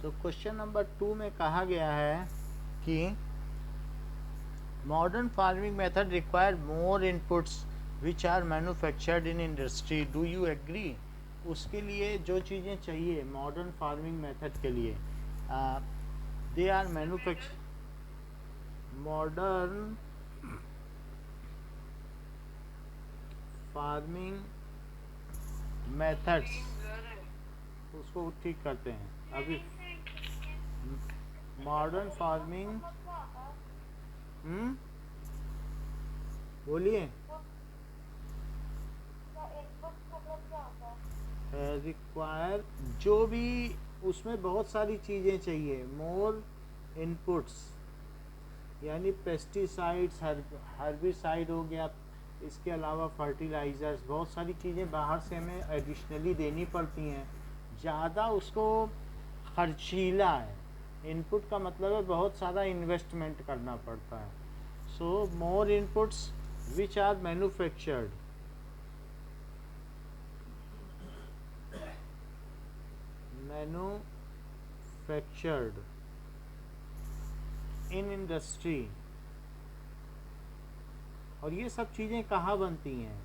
तो question number 2 में कहा गया है कि modern farming method require more inputs which are manufactured in industry, do you agree? उसके लिए जो चीज़ें चाहिए मॉडर्न फार्मिंग मेथड के लिए, they are manufacture modern farming methods, उसको ठीक करते हैं अभी। मॉडर्न फार्मिंग बोलिए। रिक्वायर जो भी उसमें बहुत सारी चीज़ें चाहिए, मोर इनपुट्स यानी पेस्टिसाइड्स, हर्बिसाइड हो गया, इसके अलावा फर्टिलाइज़र्स, बहुत सारी चीज़ें बाहर से हमें एडिशनली देनी पड़ती हैं, ज़्यादा उसको खर्चीला है। इनपुट का मतलब है बहुत सारा इन्वेस्टमेंट करना पड़ता है। So more inputs which are manufactured in industry. और ये सब चीज़ें कहाँ बनती हैं?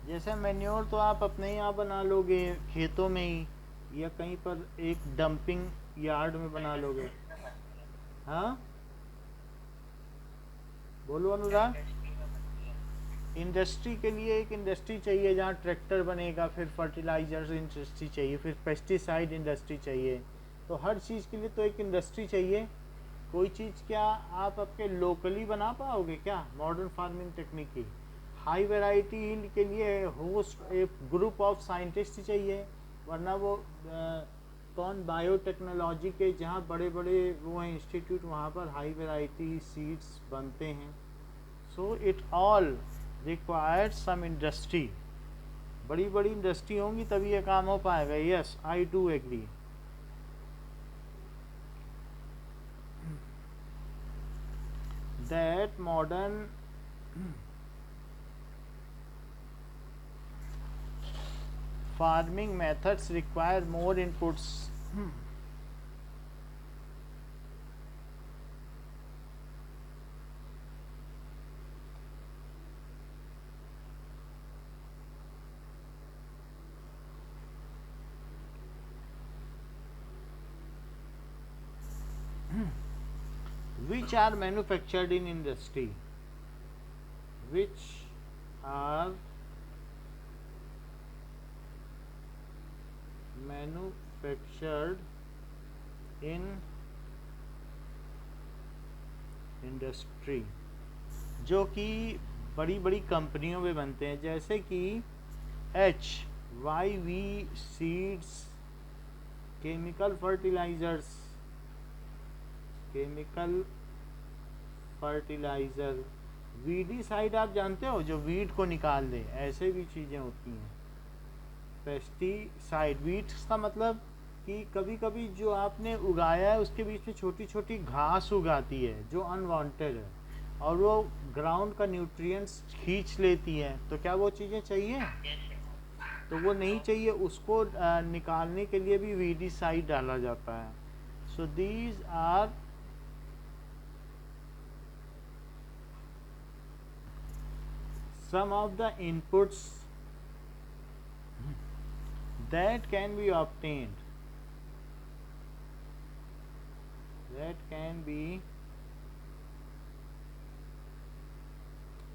जैसे मैन्योर तो आप अपने यहाँ बना लोगे खेतों में ही, या कहीं पर एक डंपिंग यार्ड में बना लोगे। हाँ बोलो अनुराग। इंडस्ट्री के लिए एक इंडस्ट्री चाहिए जहाँ ट्रैक्टर बनेगा, फिर फर्टिलाइजर्स इंडस्ट्री चाहिए, फिर पेस्टिसाइड इंडस्ट्री चाहिए। तो हर चीज़ के लिए तो एक इंडस्ट्री चाहिए। कोई चीज़ क्या आप आपके लोकली बना पाओगे क्या मॉडर्न फार्मिंग टेक्निक की? हाई वैरायटी यील्ड के लिए होस्ट एक ग्रुप ऑफ साइंटिस्ट चाहिए, वरना वो कौन बायोटेक्नोलॉजी के जहाँ बड़े बड़े वो हैं इंस्टीट्यूट, वहाँ पर हाई वैरायटी सीड्स बनते हैं। So it all required some industry. बड़ी बड़ी इंडस्ट्री होंगी तभी ये काम हो पाएगा। Yes, I do agree. That modern farming methods require more inputs which are manufactured in industry, which are manufactured in industry, जो कि बड़ी बड़ी कंपनियों में बनते हैं, जैसे कि HYV seeds, chemical fertiliser, weedicide आप जानते हो जो वीड को निकाल दे, ऐसे भी चीज़ें होती हैं। पेस्टिसाइड, वीड्स का मतलब कि कभी कभी जो आपने उगाया है उसके बीच में छोटी छोटी घास उगाती है जो अनवांटेड है, और वो ग्राउंड का न्यूट्रिएंट्स खींच लेती है। तो क्या वो चीज़ें चाहिए? तो वो नहीं चाहिए, उसको निकालने के लिए भी वीडीसाइड डाला जाता है। So these are some of the inputs that can be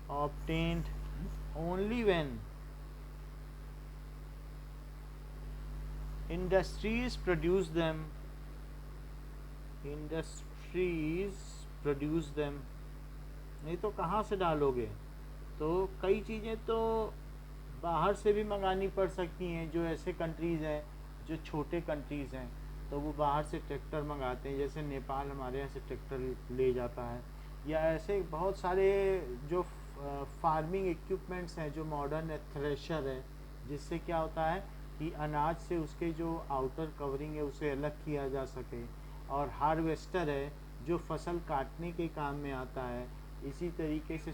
obtained only when industries produce them नहीं तो कहाँ से डालोगे? तो कई चीज़ें तो बाहर से भी मंगानी पड़ सकती हैं। जो ऐसे कंट्रीज़ हैं जो छोटे कंट्रीज़ हैं, तो वो बाहर से ट्रैक्टर मंगाते हैं, जैसे नेपाल हमारे यहाँ से ट्रैक्टर ले जाता है। या ऐसे बहुत सारे जो फार्मिंग इक्विपमेंट्स हैं जो मॉडर्न है, थ्रेशर है, जिससे क्या होता है कि अनाज से उसके जो आउटर कवरिंग है उसे अलग किया जा सके। और हार्वेस्टर है जो फसल काटने के काम में आता है। इसी तरीके से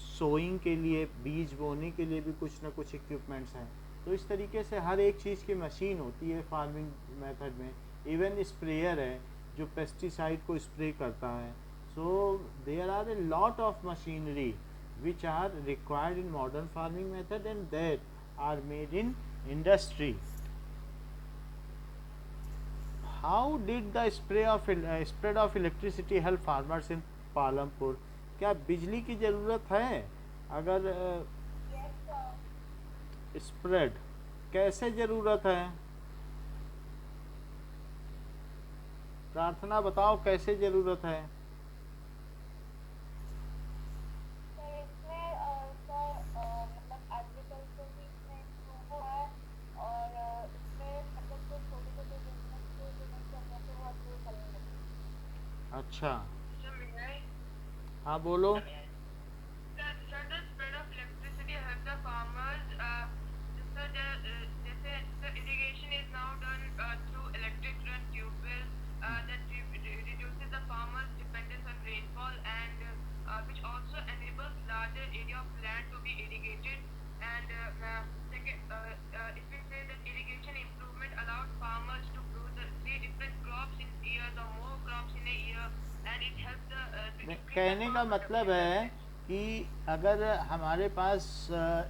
सोइंग के लिए, बीज बोने के लिए भी कुछ ना कुछ इक्विपमेंट्स हैं। तो इस तरीके से हर एक चीज़ की मशीन होती है फार्मिंग मेथड में, इवन स्प्रेयर है जो पेस्टिसाइड को स्प्रे करता है. So there are a lot of machinery which are required in modern farming method and that are made in industry. How did the spread of electricity help farmers in Palampur? क्या बिजली की ज़रूरत है? अगर spread कैसे ज़रूरत है? प्रार्थना बताओ कैसे ज़रूरत है? अच्छा, हाँ बोलो. कहने का मतलब है कि अगर हमारे पास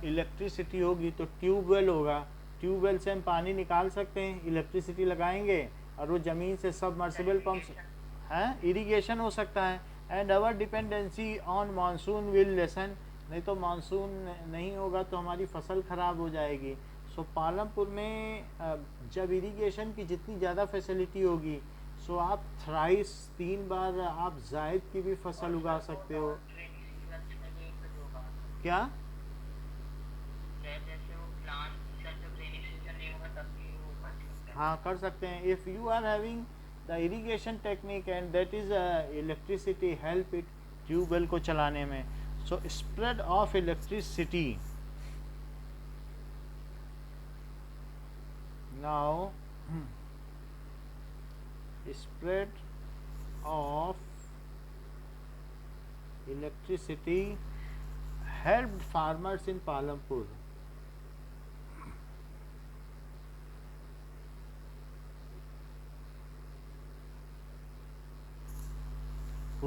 इलेक्ट्रिसिटी होगी तो ट्यूबवेल होगा, ट्यूबवेल से हम पानी निकाल सकते हैं, इलेक्ट्रिसिटी लगाएंगे और वो ज़मीन से सबमर्सिबल पंप हैं, इरिगेशन हो सकता है. And our dependency on monsoon will lessen. नहीं तो मानसून नहीं होगा तो हमारी फसल ख़राब हो जाएगी. सो पालमपुर में जब इरिगेशन की जितनी ज़्यादा फैसिलिटी होगी सो आप थ्राइस 3 बार आप जायद की भी फसल उगा सकते हो. क्या? हाँ कर सकते हैं. If you are having the irrigation technique and that is electricity help it tubewell को चलाने में. So spread of electricity. Now spread of electricity helped farmers in Palampur.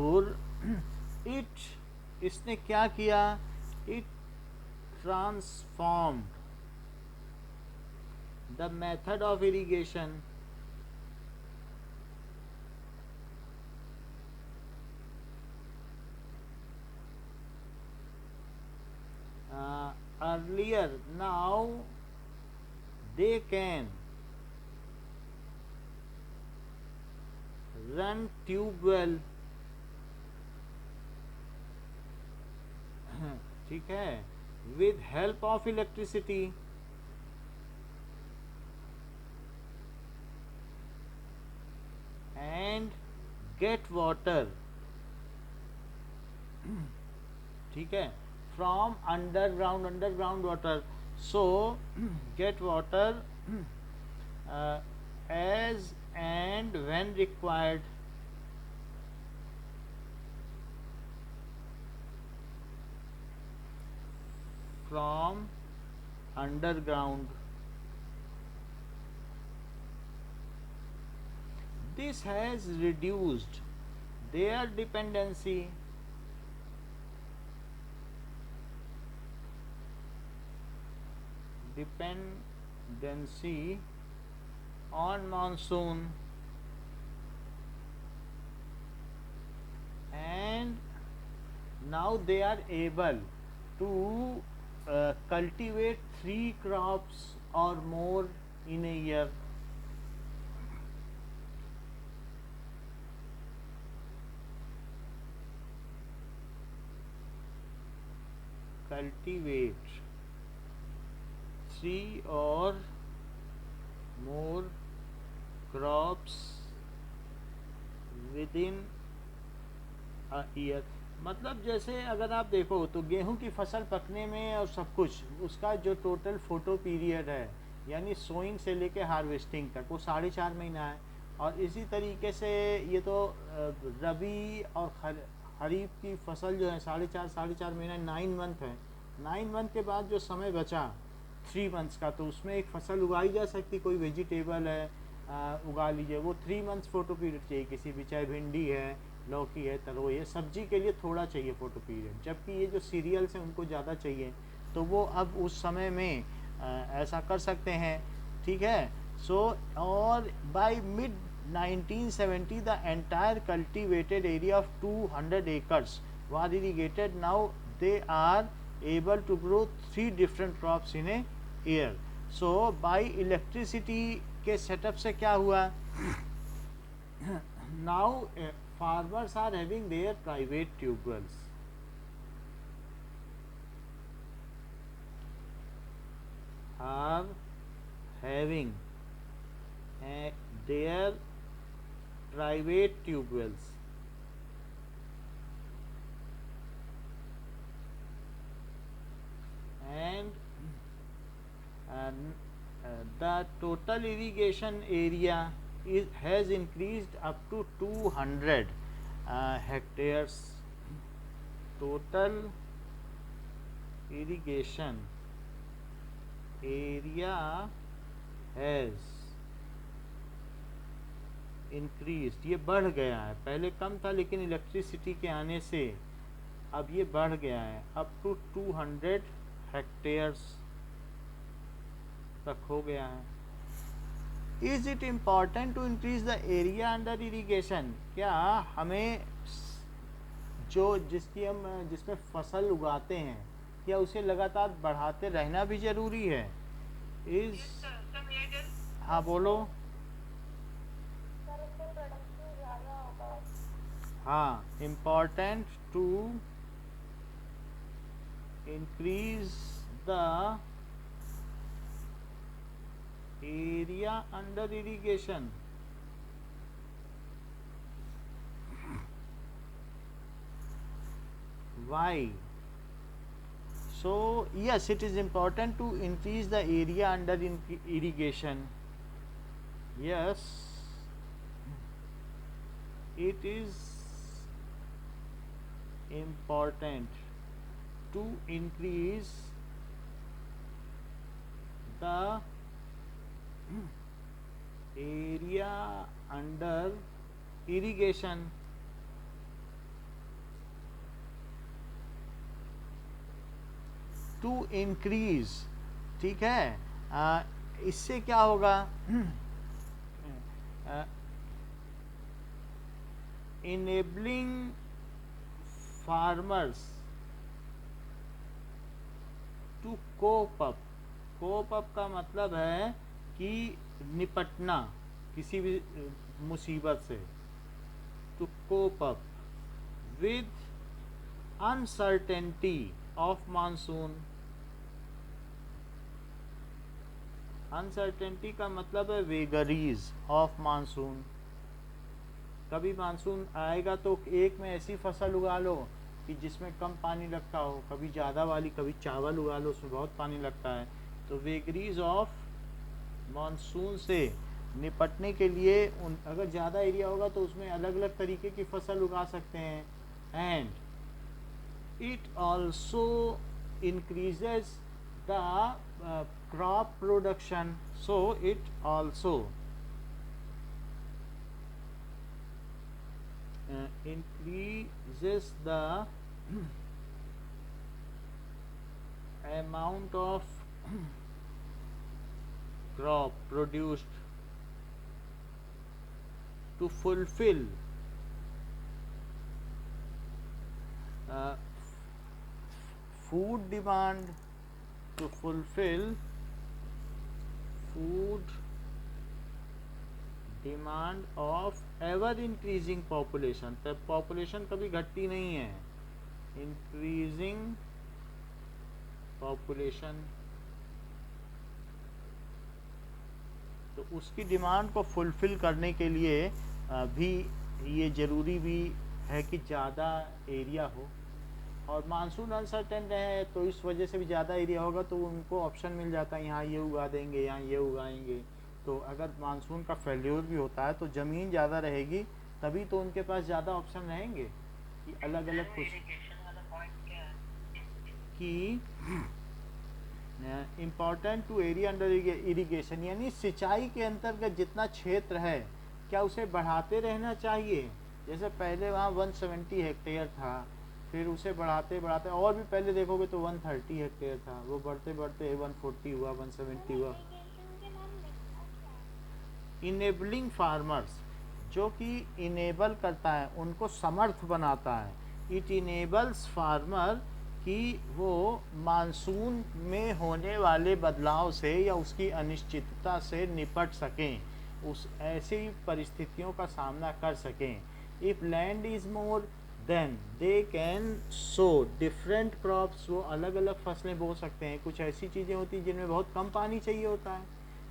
और इसने क्या किया? It transformed the method of irrigation earlier. Now they can run tube well. ठीक है, with help of electricity. And get water. ठीक है, from underground water. So get water as and when required. From underground. This has reduced their dependency on monsoon and now they are able to cultivate 3 crops or more in a year. Cultivate 3 or more crops within a year. मतलब जैसे अगर आप देखो तो गेहूं की फसल पकने में और सब कुछ उसका जो टोटल फोटो पीरियड है यानी सोइंग से लेके हार्वेस्टिंग तक वो 4.5 महीना है. और इसी तरीके से ये तो रबी और खरीफ की फसल जो है 4.5 महीना 9 मंथ है. 9 मंथ के बाद जो समय बचा 3 मंथ्स का तो उसमें एक फसल उगाई जा सकती, कोई वेजिटेबल है उगा लीजिए, वो 3 मंथ्स फोटो पीरियड चाहिए किसी भी, चाहे भिंडी है, लौकी है, तरोई है, सब्जी के लिए थोड़ा चाहिए फोटो पीरियड, जबकि ये जो सीरियल्स हैं उनको ज़्यादा चाहिए। तो वो अब उस समय में ऐसा कर सकते हैं, ठीक है। सो और by mid 1970 the entire cultivated area of 200 acres was irrigated. Now they are able to grow 3 different crops in a year. So by electricity के सेटअप से क्या हुआ, now farmers are having their private tubewells, are having their private tubewells, and the total irrigation area has increased up to 200 hectares. Total irrigation area has increased, ये बढ़ गया है, पहले कम था लेकिन इलेक्ट्रिसिटी के आने से अब ये बढ़ गया है, अप टू 200 हेक्टेयर्स तक हो गया है। Is it important to increase the area under irrigation, क्या हमें जो जिसमें फसल उगाते हैं क्या उसे लगातार बढ़ाते रहना भी जरूरी है? इज हाँ बोलो। हाँ, important to increase the area under irrigation. Why? So yes, it is important to increase the area under irrigation. Yes, it is important to increase the area under irrigation. To increase, ठीक है। इससे क्या होगा, enabling farmers to cope up. Cope up का मतलब है कि निपटना किसी भी मुसीबत से, to cope up with uncertainty of monsoon. Uncertainty का मतलब है वेगरीज ऑफ मानसून। कभी मानसून आएगा तो एक में ऐसी फसल उगा लो कि जिसमें कम पानी लगता हो, कभी ज़्यादा वाली, कभी चावल उगा लो उसमें बहुत पानी लगता है। तो वेगरीज ऑफ मानसून से निपटने के लिए अगर ज़्यादा एरिया होगा तो उसमें अलग अलग तरीके की फसल उगा सकते हैं। And it also increases the crop production, so it also increases the amount of crop produced to fulfill food demand, to fulfill food demand of ever increasing population। तब population कभी घटती नहीं है, increasing population, तो उसकी demand को fulfil करने के लिए भी ये ज़रूरी भी है कि ज़्यादा एरिया हो। और मानसून अनसर्टेन है तो इस वजह से भी ज़्यादा एरिया होगा तो उनको ऑप्शन मिल जाता है, यहाँ ये उगा देंगे, यहाँ ये उगाएंगे। तो अगर मानसून का फेल्योर भी होता है तो ज़मीन ज़्यादा रहेगी, तभी तो उनके पास ज़्यादा ऑप्शन रहेंगे कि अलग अलग कुछ कि important to area under irrigation, यानी सिंचाई के अंतर्गत जितना क्षेत्र है क्या उसे बढ़ाते रहना चाहिए। जैसे पहले वहाँ 170 हेक्टेयर था, फिर उसे बढ़ाते बढ़ाते और भी पहले देखोगे तो 130 हेक्टेयर था, वो बढ़ते बढ़ते 140 हुआ, 170 हुआ। इनेबलिंग फार्मर्स, जो कि इनेबल करता है, उनको समर्थ बनाता है। इट इनेबल्स फार्मर कि वो मानसून में होने वाले बदलाव से या उसकी अनिश्चितता से निपट सकें, उस ऐसी परिस्थितियों का सामना कर सकें। If land is more then they can sow different crops, वो अलग अलग फसलें बो सकते हैं। कुछ ऐसी चीज़ें होती हैं जिनमें बहुत कम पानी चाहिए होता है,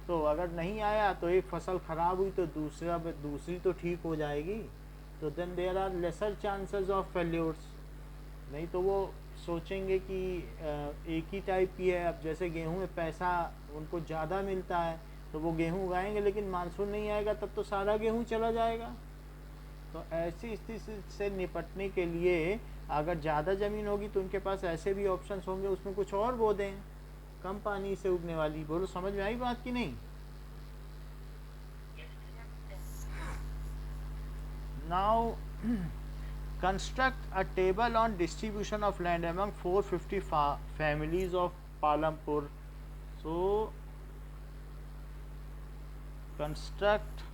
तो अगर नहीं आया तो एक फसल ख़राब हुई तो दूसरी तो ठीक हो जाएगी, तो then there are lesser chances of failures. नहीं तो वो सोचेंगे कि एक ही टाइप की है। अब जैसे गेहूं में पैसा उनको ज़्यादा मिलता है तो वो गेहूं उगाएंगे, लेकिन मानसून नहीं आएगा तब तो सारा गेहूं चला जाएगा। तो ऐसी स्थिति से निपटने के लिए अगर ज़्यादा ज़मीन होगी तो उनके पास ऐसे भी ऑप्शंस होंगे, उसमें कुछ और बो दें कम पानी से उगने वाली। बोलो समझ में आई बात कि नहीं? Now construct a table on distribution of land among 450 families of Palampur. So construct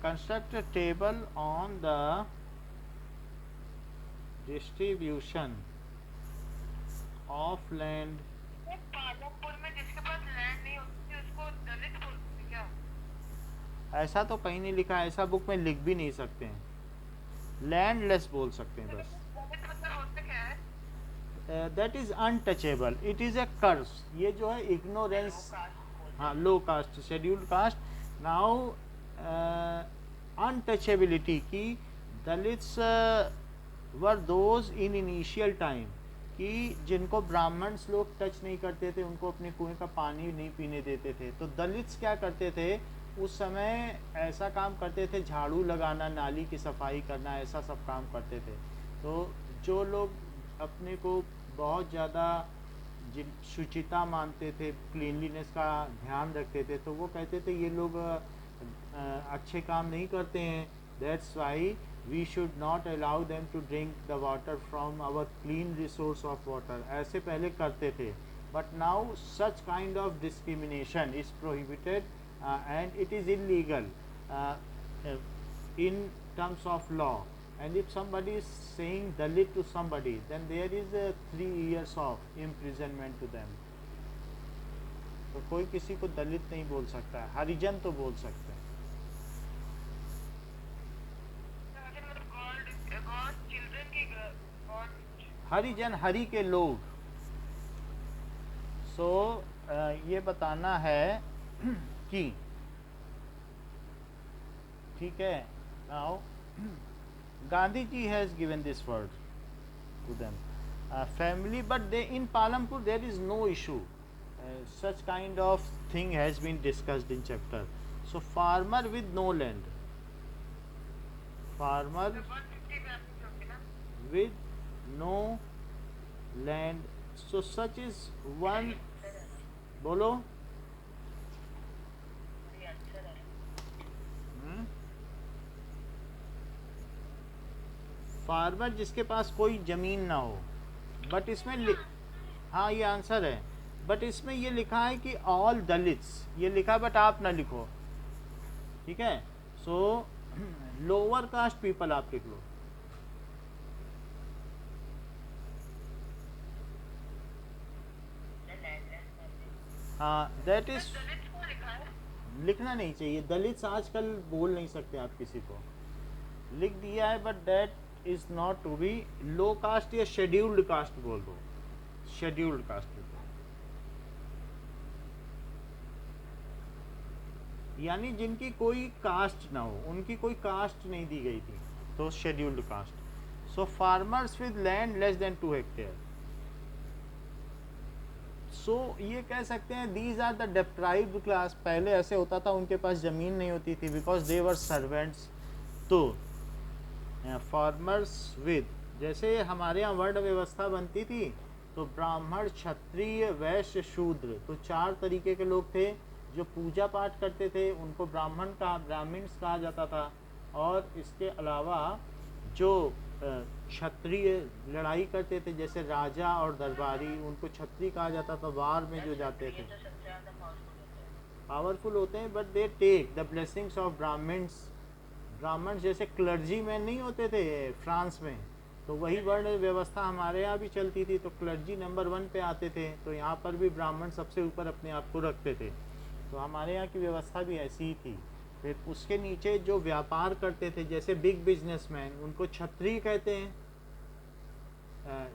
construct a table on the distribution of land। Palampur में जिसके पास लैंड नहीं होती उसको दलित बोलते हैं क्या? ऐसा तो कहीं नहीं लिखा, ऐसा बुक में लिख भी नहीं सकते हैं, लैंडलेस बोल सकते हैं बस। दलित मतलब होता क्या है? That is untouchable, it is a curse. ये जो है इग्नोरेंस, हाँ low caste, scheduled caste. Now untouchability की Dalits were those in initial time, कि जिनको ब्राह्मण्स लोग टच नहीं करते थे, उनको अपने कुएं का पानी नहीं पीने देते थे। तो दलित्स क्या करते थे उस समय, ऐसा काम करते थे, झाड़ू लगाना, नाली की सफाई करना, ऐसा सब काम करते थे। तो जो लोग अपने को बहुत ज़्यादा शुचिता मानते थे, क्लीनलीनेस का ध्यान रखते थे, तो वो कहते थे ये लोग अच्छे काम नहीं करते हैं, that's why we should not allow them to drink the water from our clean resource of water। ऐसे पहले करते थे, but now such kind of discrimination is prohibited and it is illegal in terms of law। and if somebody is saying dalit to somebody, then there is a 3 years of imprisonment to them। तो कोई किसी को दलित नहीं बोल सकता है, हरिजन तो बोल सकते हैं। हरिजन, हरि के लोग। सो ये बताना है कि ठीक है, now Gandhi ji has given this word to them, family, but they in Palampur there is no issue, such kind of thing has been discussed in chapter। so farmer with no land, farmer with no land, so such is one। बोलो farmer जिसके पास कोई ज़मीन ना हो, but इसमें हाँ ये answer है, बट इसमें ये लिखा है कि ऑल दलित्स, ये लिखा बट आप ना लिखो, ठीक है। सो लोअर कास्ट पीपल आप लिख लो। हाँ दैट इज, लिखना नहीं चाहिए, दलित्स आजकल बोल नहीं सकते आप किसी को, लिख दिया है, but that is not to be low caste या शेड्यूल्ड कास्ट बोल दो, शेड्यूल्ड कास्ट। यानी जिनकी कोई कास्ट ना हो, उनकी कोई कास्ट नहीं दी गई थी, तो scheduled caste. So farmers with land less than 2 hectare, so ये कह सकते हैं these are the deprived class. पहले ऐसे होता था, उनके पास ज़मीन नहीं होती थी बिकॉज दे वर सर्वेंट्स। तो फार्मर्स विद, जैसे हमारे यहाँ वर्ण व्यवस्था बनती थी तो ब्राह्मण, क्षत्रिय, वैश्य, शूद्र, तो 4 तरीके के लोग थे। जो पूजा पाठ करते थे उनको ब्राह्मण्स कहा जाता था। और इसके अलावा जो क्षत्रिय लड़ाई करते थे जैसे राजा और दरबारी, उनको क्षत्रिय कहा जाता था। वार में जो जाते थे पावरफुल होते हैं, but they take the blessings of Brahmins. Brahmin जैसे क्लर्जी मैन नहीं होते थे फ्रांस में, तो वही वर्ण व्यवस्था हमारे यहाँ भी चलती थी। तो क्लर्जी नंबर 1 पे आते थे, तो यहाँ पर भी ब्राह्मण सबसे ऊपर अपने आप को रखते थे। तो हमारे यहाँ की व्यवस्था भी ऐसी ही थी। फिर उसके नीचे जो व्यापार करते थे जैसे बिग बिजनेसमैन, उनको क्षत्रिय कहते हैं।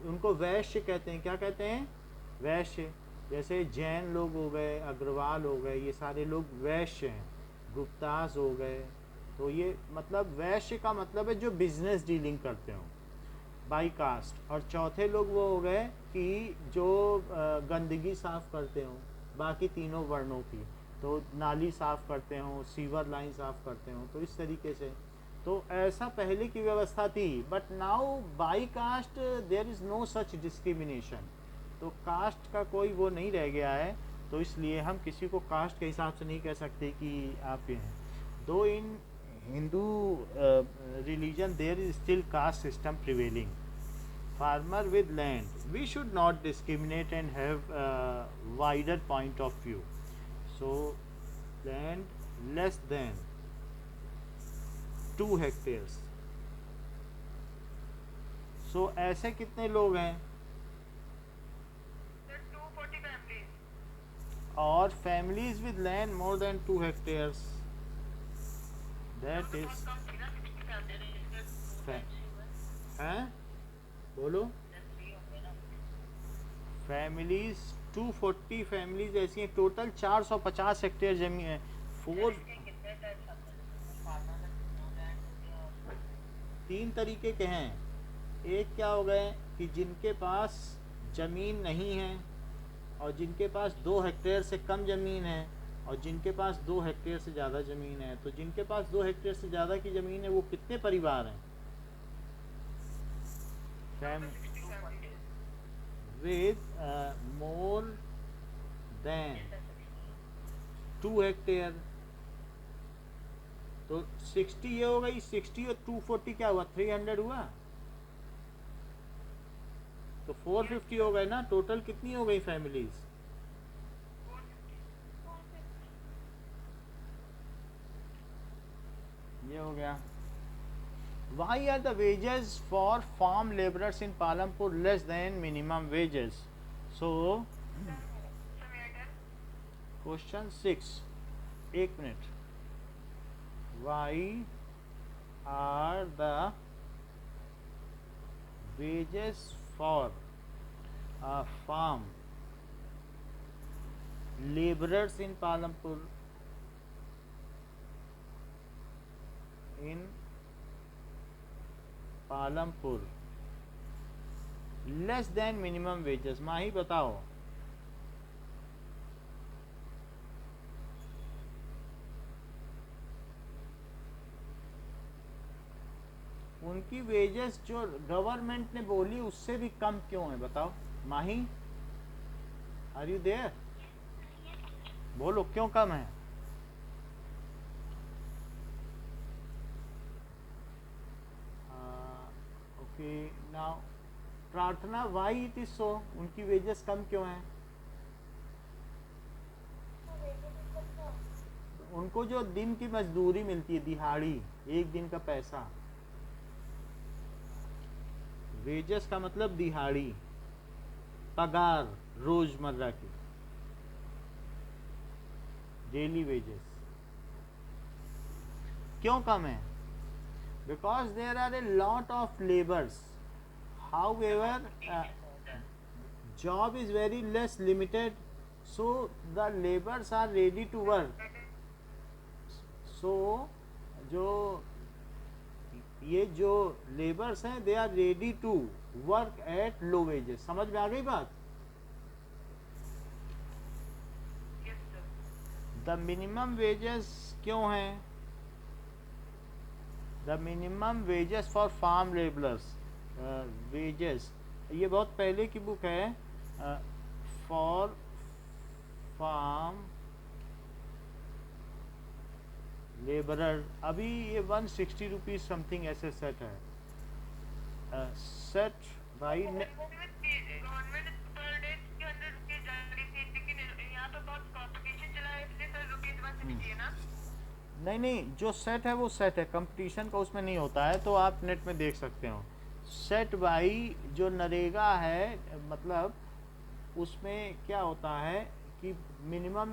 उनको वैश्य कहते हैं। क्या कहते हैं? वैश्य। जैसे जैन लोग हो गए, अग्रवाल हो गए, ये सारे लोग वैश्य हैं। गुप्तास हो गए। तो ये मतलब वैश्य का मतलब है जो बिजनेस डीलिंग करते हो बाई कास्ट। और चौथे लोग वो हो गए कि जो गंदगी साफ करते हो बाकी तीनों वर्णों की, तो नाली साफ करते हो, सीवर लाइन साफ करते हो, तो इस तरीके से। तो ऐसा पहले की व्यवस्था थी। But now by caste there is no such discrimination. तो कास्ट का कोई वो नहीं रह गया है, तो इसलिए हम किसी को कास्ट के हिसाब से नहीं कह सकते कि आप ये हैं। Though in Hindu religion there is still caste system prevailing. Farmer with land, we should not discriminate and have a wider point of view. So land less than 2 hectares. So ऐसे कितने लोग हैं? 240 families. और families with land more than 2 hectares, that is हैं? बोलो। Families 240 families ऐसी हैं। Total 450 hectare जमीन है। 3 तरीके के हैं। एक क्या हो गए कि जिनके पास ज़मीन नहीं है, और जिनके पास 2 हेक्टेयर से कम ज़मीन है, और जिनके पास 2 हेक्टेयर से ज़्यादा ज़मीन है। तो जिनके पास 2 हेक्टेयर से ज़्यादा की ज़मीन है वो कितने परिवार हैं? with more than 2 hectare. तो 60 ये हो गई, 60 और 240 क्या हुआ? 300 हुआ। तो 450 हो गए ना। टोटल कितनी हो गई फैमिलीज? ये हो गया। Why are the wages for farm laborers in Palampur less than minimum wages? So, question 6. 1 minute. Why are the wages for farm laborers in Palampur less than minimum wages? Mahi बताओ। उनकी wages जो government ने बोली उससे भी कम क्यों है? बताओ माही, आर यू देयर? बोलो क्यों कम है? ओके नाउ प्रार्थना, वाई इट इज सो? उनकी वेजेस कम क्यों हैं? उनको जो दिन की मजदूरी मिलती है, दिहाड़ी, 1 दिन का पैसा। वेजेस का मतलब दिहाड़ी, पगार, रोजमर्रा की डेली वेजेस। क्यों कम है? Because there are a lot of labors. However, job is very less limited, so the laborers are ready to work. So जो ये जो लेबर्स हैं they are ready to work at low wages. समझ में आ गई बात? द मिनिमम वेजेस क्यों हैं? The minimum wages for farm labourers, wages, ये बहुत पहले की बुक है, फॉर फार्म लेबरर। अभी ये 160 रुपीज़ समथिंग ऐसे सेट है, सेट भाई गवर्नमेंट पर डे 300 रुपीज जा रही थी, लेकिन यहाँ पे बहुत कॉम्पिटिशन चला है, इसलिए सर रुपीज 160 है ना। नहीं नहीं, जो सेट है वो सेट है, कंपटीशन का उसमें नहीं होता है, तो आप नेट में देख सकते हो। सेट बाई जो नरेगा है, मतलब उसमें क्या होता है कि मिनिमम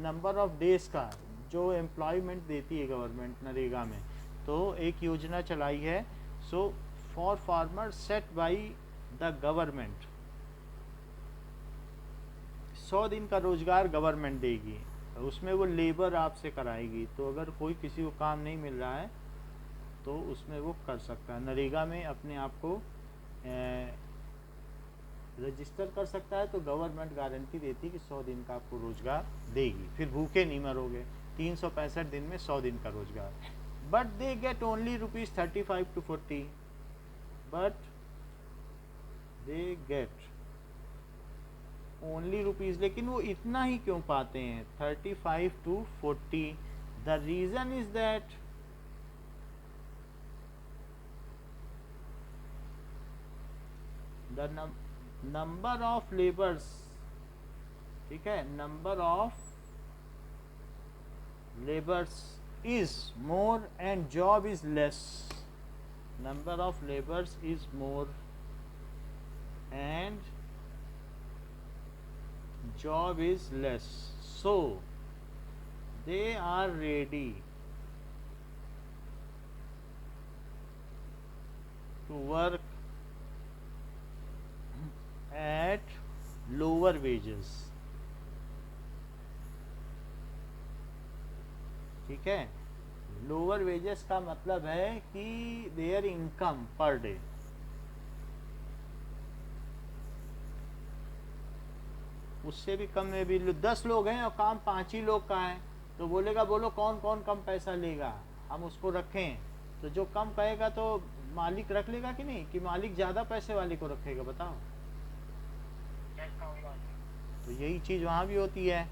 नंबर ऑफ डेज का जो एम्प्लॉयमेंट देती है गवर्नमेंट नरेगा में, तो एक योजना चलाई है, so for farmer set by the government, 100 दिन का रोजगार गवर्नमेंट देगी, उसमें वो लेबर आपसे कराएगी। तो अगर कोई किसी को काम नहीं मिल रहा है तो उसमें वो कर सकता है, नरेगा में अपने आप को रजिस्टर कर सकता है, तो गवर्नमेंट गारंटी देती है कि 100 दिन का आपको रोजगार देगी, फिर भूखे नहीं मरोगे। 365 दिन में 100 दिन का रोजगार। But they get only ₹35 to 40, but they get only rupees, लेकिन वो इतना ही क्यों पाते हैं, 35 to 40? The reason is that the number of labours, ठीक है, number of labours is more and job is less, number of labours is more and job is less, so they are ready to work at lower wages, ठीक है। Lower wages का मतलब है कि there income per day, उससे भी कम में भी 10 लोग हैं और काम 5 ही लोग का है, तो बोलेगा बोलो कौन कौन कम पैसा लेगा, हम उसको रखें। तो जो कम कहेगा तो मालिक रख लेगा कि नहीं, कि मालिक ज़्यादा पैसे वाले को रखेगा, बताओ। तो यही चीज़ वहाँ भी होती है।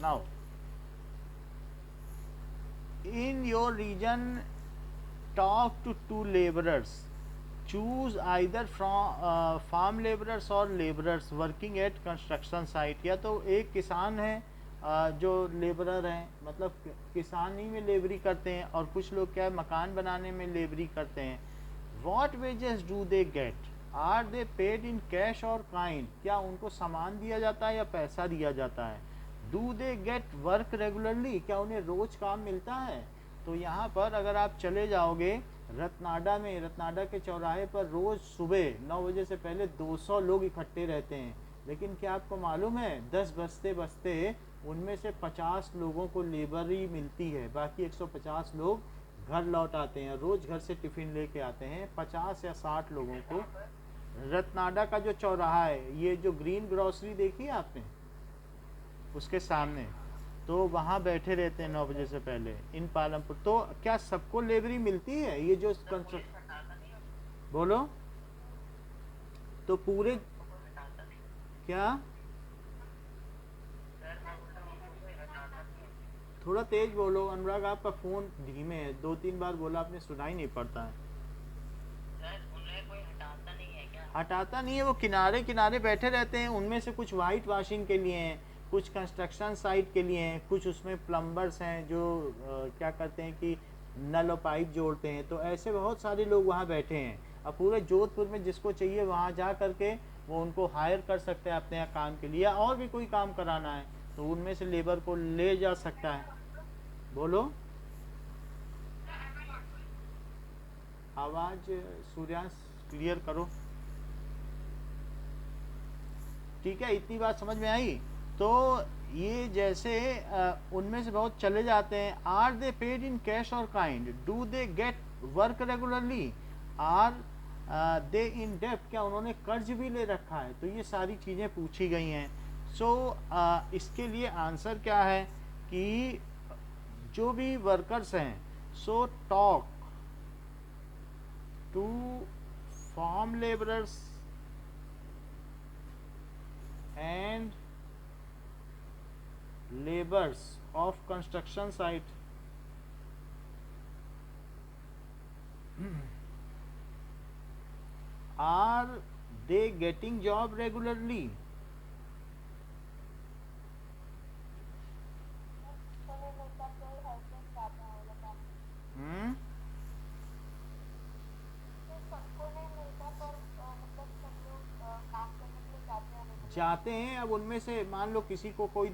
Now in your region talk to 2 labourers, choose either from farm labourers और labourers working at construction site. या तो एक किसान है जो लेबरर हैं, मतलब किसानी में लेबरी करते हैं, और कुछ लोग क्या है मकान बनाने में लेबरी करते हैं। What wages do they get, are they paid in cash और काइंड, क्या उनको सामान दिया जाता है या पैसा दिया जाता है। Do they get work regularly, क्या उन्हें रोज काम मिलता है। तो यहाँ पर अगर आप चले जाओगे रत्नाडा में, रत्नाडा के चौराहे पर रोज़ सुबह 9 बजे से पहले 200 लोग इकट्ठे रहते हैं, लेकिन क्या आपको मालूम है 10 बजते बजते उनमें से 50 लोगों को लेबरी मिलती है, बाकी 150 लोग घर लौट आते हैं, रोज़ घर से टिफ़िन लेके आते हैं। 50 या 60 लोगों को रत्नाडा का जो चौराहा है, ये जो ग्रीन ग्रॉसरी देखी है आपने, उसके सामने, तो वहाँ बैठे रहते हैं 9 बजे से पहले इन पालमपुर। तो क्या सबको लेबरी मिलती है, ये जो कंस्ट्रक्शन, बोलो तो पूरे क्या, थोड़ा तेज बोलो अनुराग, आपका फ़ोन धीमे है, 2-3 बार बोला आपने, सुनाई नहीं पड़ता है। हटाता नहीं है, वो किनारे किनारे बैठे रहते हैं, उनमें से कुछ वाइट वॉशिंग के लिए हैं, कुछ कंस्ट्रक्शन साइट के लिए हैं, कुछ उसमें प्लम्बर्स हैं जो क्या करते हैं कि नल और पाइप जोड़ते हैं। तो ऐसे बहुत सारे लोग वहाँ बैठे हैं। अब पूरे जोधपुर में जिसको चाहिए वहाँ जा करके वो उनको हायर कर सकते हैं अपने यहाँ काम के लिए, और भी कोई काम कराना है तो उनमें से लेबर को ले जा सकता है। बोलो, आवाज़ सूर्यांश क्लियर करो, ठीक है, इतनी बात समझ में आई। तो ये जैसे उनमें से बहुत चले जाते हैं। Are they paid in cash और kind, do they get work regularly, are they in डेप्ट, क्या उन्होंने कर्ज भी ले रखा है। तो ये सारी चीज़ें पूछी गई हैं। सो इसके लिए आंसर क्या है कि जो भी वर्कर्स हैं, so talk to farm laborers and labors of construction site are they getting job regularly? hmm? जाते हैं। अब उनमें से मान लो किसी को कोई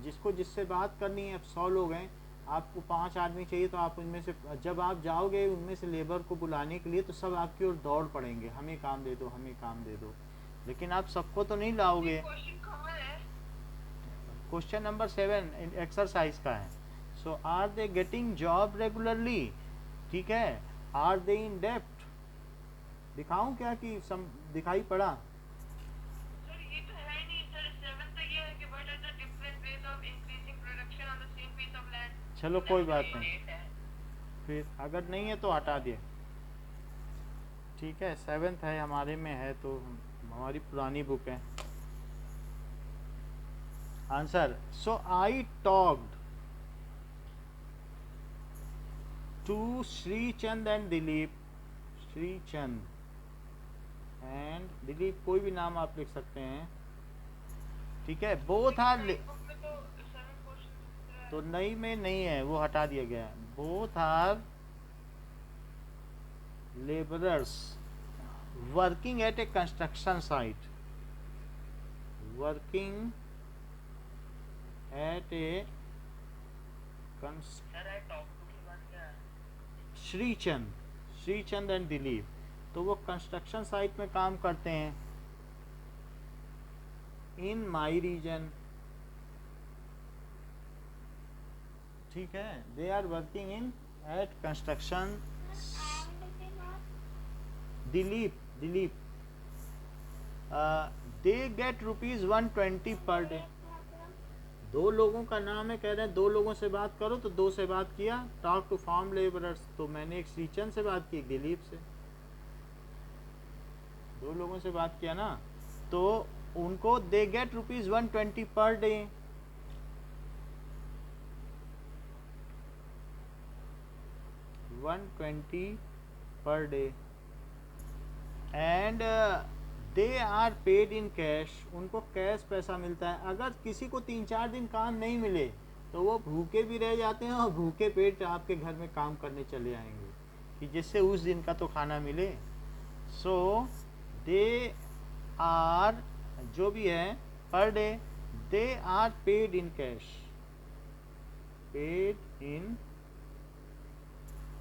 जिसको जिससे बात करनी है, अब 100 लोग हैं, आपको 5 आदमी चाहिए, तो आप उनमें से जब आप जाओगे उनमें से लेबर को बुलाने के लिए, तो सब आपकी ओर दौड़ पड़ेंगे, हमें काम दे दो, हमें काम दे दो। लेकिन आप सबको तो नहीं लाओगे। क्वेश्चन कहाँ है? क्वेश्चन नंबर 7 एक्सरसाइज का है। So are they getting job regularly, ठीक है। आर दे इन डेप्ट, दिखाऊं क्या कि दिखाई पड़ा? सर ये तो है नहीं सर। 7 तो ये है कि what are the different ways of increasing production on the same piece of land. चलो कोई बात नहीं, फिर अगर नहीं है तो हटा दिए, ठीक है। 7th है हमारे में है, तो हमारी पुरानी बुक है। Answer, so I talked to Shrichand and Dilip, Shrichand and Dilip, कोई भी नाम आप लिख सकते हैं, ठीक है। बोथ आर, बुक में तो 7 क्वेश्चन तो नई में नहीं है, वो हटा दिया गया है। Both are laborers working at a construction site, working at a sir I talk to की बात क्या है? श्रीचंद एंड दिलीप, तो वो कंस्ट्रक्शन साइट में काम करते हैं। इन माई रीजन, ठीक है, they are working in at construction. Dilip they get ₹120 per day. 2 लोगों का नाम है, कह रहे हैं 2 लोगों से बात करो, तो 2 से बात किया। टॉक टू फार्म लेबरर्स, तो मैंने एक श्रीचंद से बात की, एक दिलीप से, 2 लोगों से बात किया ना, तो उनको दे get ₹120 per day. $120 per day and they are paid in cash, उनको कैश पैसा मिलता है। अगर किसी को 3-4 दिन काम नहीं मिले तो वो भूखे भी रह जाते हैं और भूखे पेट आपके घर में काम करने चले आएंगे, कि जिससे उस दिन का तो खाना मिले। सो दे आर, जो भी है, per day, they are paid in cash, paid in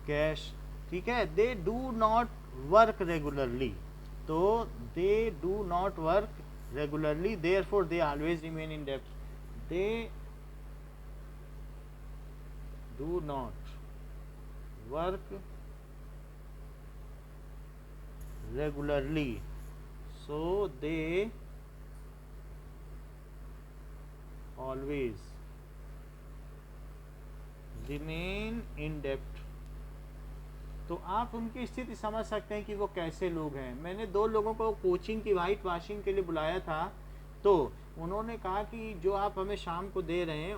cash, ठीक है। They do not work regularly, तो they do not work regularly, therefore they always remain in डेब्ट। They do not work regularly, so they always remain in debt। तो आप उनकी स्थिति समझ सकते हैं कि वो कैसे लोग हैं। मैंने 2 लोगों को कोचिंग की वाइट वॉशिंग के लिए बुलाया था, तो उन्होंने कहा कि जो आप हमें शाम को दे रहे हैं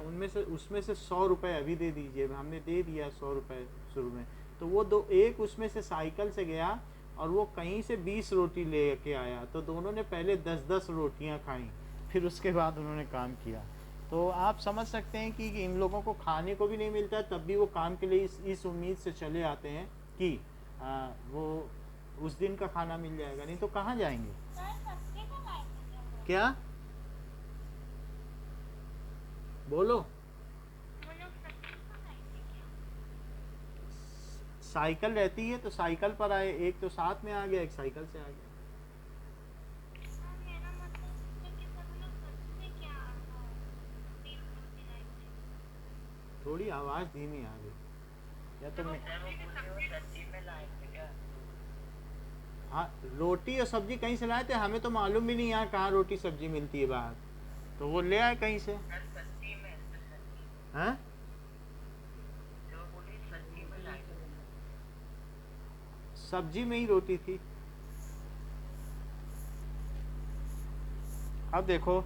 उसमें से 100 रुपये अभी दे दीजिए। हमने दे दिया 100 रुपये शुरू में, तो वो एक उसमें से साइकिल से गया और वो कहीं से 20 रोटी ले के आया, तो दोनों ने पहले 10-10 रोटियां खाई, फिर उसके बाद उन्होंने काम किया। तो आप समझ सकते हैं कि इन लोगों को खाने को भी नहीं मिलता है, तब भी वो काम के लिए इस उम्मीद से चले आते हैं कि वो उस दिन का खाना मिल जाएगा, नहीं तो कहाँ जाएंगे। क्या बोलो? साइकिल रहती है तो साइकिल पर आए, एक तो साथ में आ गया, एक साइकिल से आ गया। थोड़ी आवाज धीमी आ गई, या तो मैं, हाँ, रोटी और सब्जी कहीं से लाए थे, हमें तो मालूम भी नहीं यहाँ कहाँ रोटी सब्जी मिलती है बाहर, तो वो ले आए कहीं से। हैं? जो बोली सब्जी में लाई। सब्जी में ही रोटी थी। अब देखो,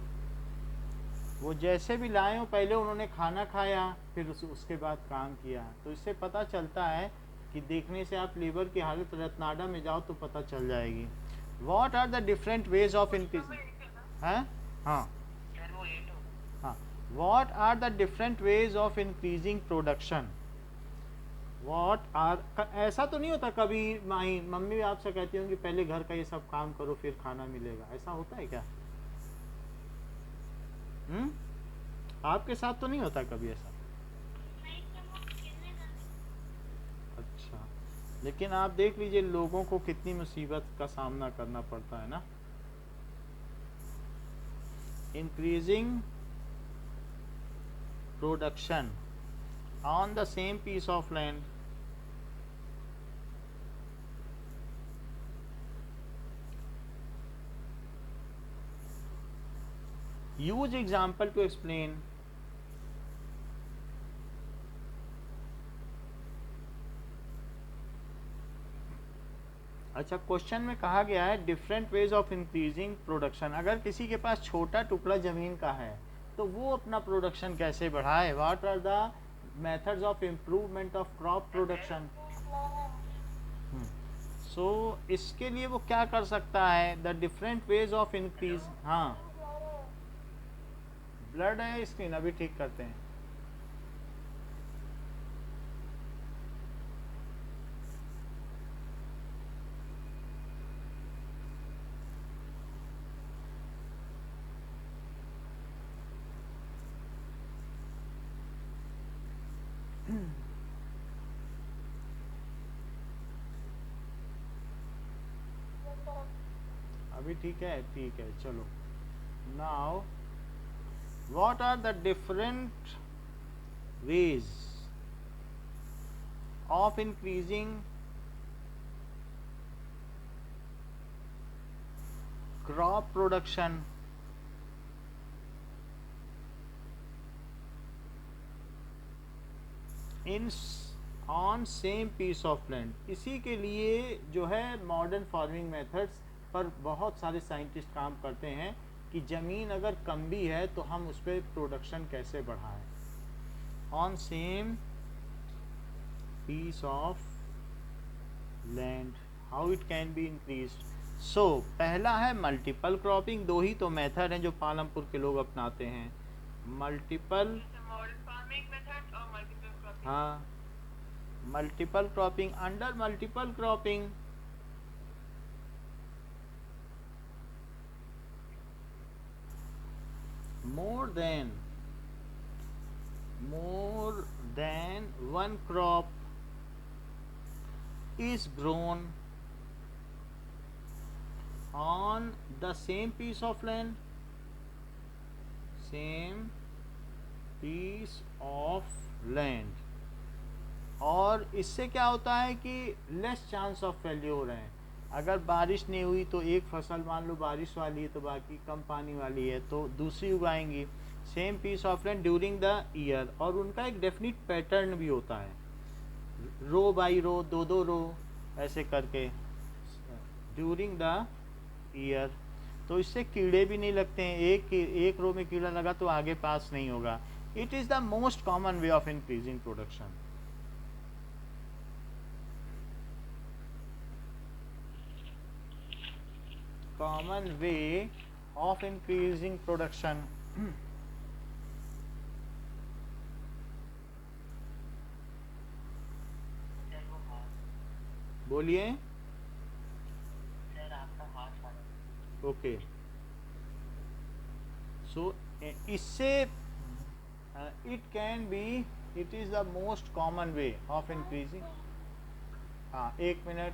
वो जैसे भी लाए हो, पहले उन्होंने खाना खाया, फिर उसके बाद काम किया। तो इससे पता चलता है कि देखने से आप लेबर की हालत रत्नाडा में जाओ तो पता चल जाएगी। What are the different ways of increasing, हैं? हाँ सर वो 8 होगा। हाँ, what are the different ways of increasing production? What are, ऐसा तो नहीं होता कभी माही मम्मी भी आपसे कहती होंगी पहले घर का ये सब काम करो फिर खाना मिलेगा, ऐसा होता है क्या? आपके साथ तो नहीं होता कभी ऐसा? अच्छा, लेकिन आप देख लीजिए लोगों को कितनी मुसीबत का सामना करना पड़ता है ना। Increasing production on the same piece of land, use example to explain. अच्छा, क्वेश्चन में कहा गया है different ways of increasing production. अगर किसी के पास छोटा टुकड़ा जमीन का है तो वो अपना प्रोडक्शन कैसे बढ़ाए? What are the methods of improvement of crop production? So इसके लिए वो क्या कर सकता है? The different ways of increase, हाँ ब्लड है स्क्रीन, अभी ठीक करते हैं। अभी ठीक है, ठीक है, चलो। Now what are the different ways of increasing crop production in on same piece of land? इसी के लिए जो है मॉडर्न फार्मिंग मेथड्स पर बहुत सारे साइंटिस्ट काम करते हैं कि ज़मीन अगर कम भी है तो हम उस पर प्रोडक्शन कैसे बढ़ाएं। On same piece of land how it can be increased. So पहला है मल्टीपल क्रॉपिंग। दो ही तो मेथड हैं जो पालमपुर के लोग अपनाते हैं, मल्टीपल, मॉडर्न फार्मिंग मेथड और मल्टीपल क्रॉपिंग। हाँ multiple cropping. Under multiple cropping more than one crop is grown on the same piece of land, same piece of land। और इससे क्या होता है कि लेस चांस ऑफ फेल्योर हो रहे हैं। अगर बारिश नहीं हुई तो एक फसल मान लो बारिश वाली है तो बाकी कम पानी वाली है तो दूसरी उगाएंगी। Same piece of land during the year, और उनका एक डेफिनिट पैटर्न भी होता है, रो बाई रो, दो दो रो ऐसे करके ड्यूरिंग द ईयर। तो इससे कीड़े भी नहीं लगते हैं। एक रो में कीड़ा लगा तो आगे पास नहीं होगा। It is the most common way of increasing production. common way of increasing production। Sir वो हाथ, बोलिए। सर आपका हाथ वाला। ओके, सो इससे it can B, it is the most common way of increasing. हाँ एक मिनट,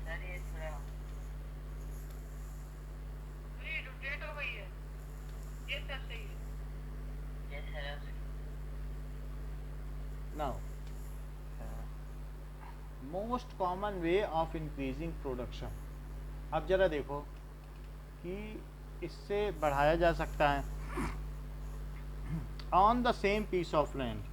सर ये थोड़ा ये रोटेट हो गई है। ये सर सही है। ये sir now most common way of increasing production. अब जरा देखो कि इससे बढ़ाया जा सकता है on the same piece of land.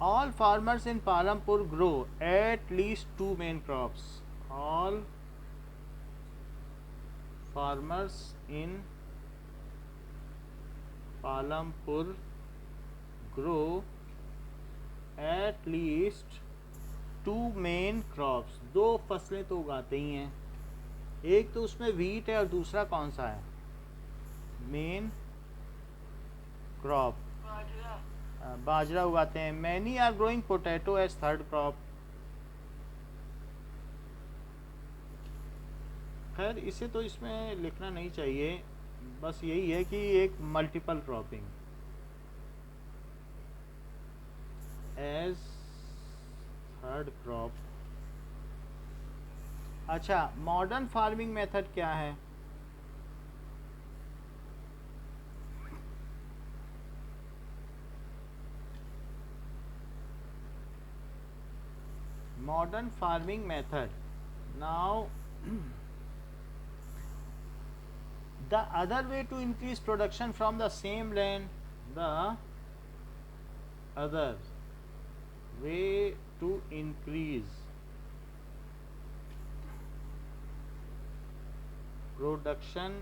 All farmers in Palampur grow at least two main crops. All farmers in Palampur grow at least two main crops. दो फसलें तो उगाते ही हैं, एक तो उसमें व्हीट है और दूसरा कौन सा है? मेन क्रॉप, बाजरा। बाजरा उगाते हैं। Many are growing potato as third crop. खैर इसे तो इसमें लिखना नहीं चाहिए, बस यही है कि एक multiple cropping as third crop. अच्छा, मॉडर्न फार्मिंग मेथड क्या है? modern farming method. Now the other way to increase production from the same land, the other way to increase production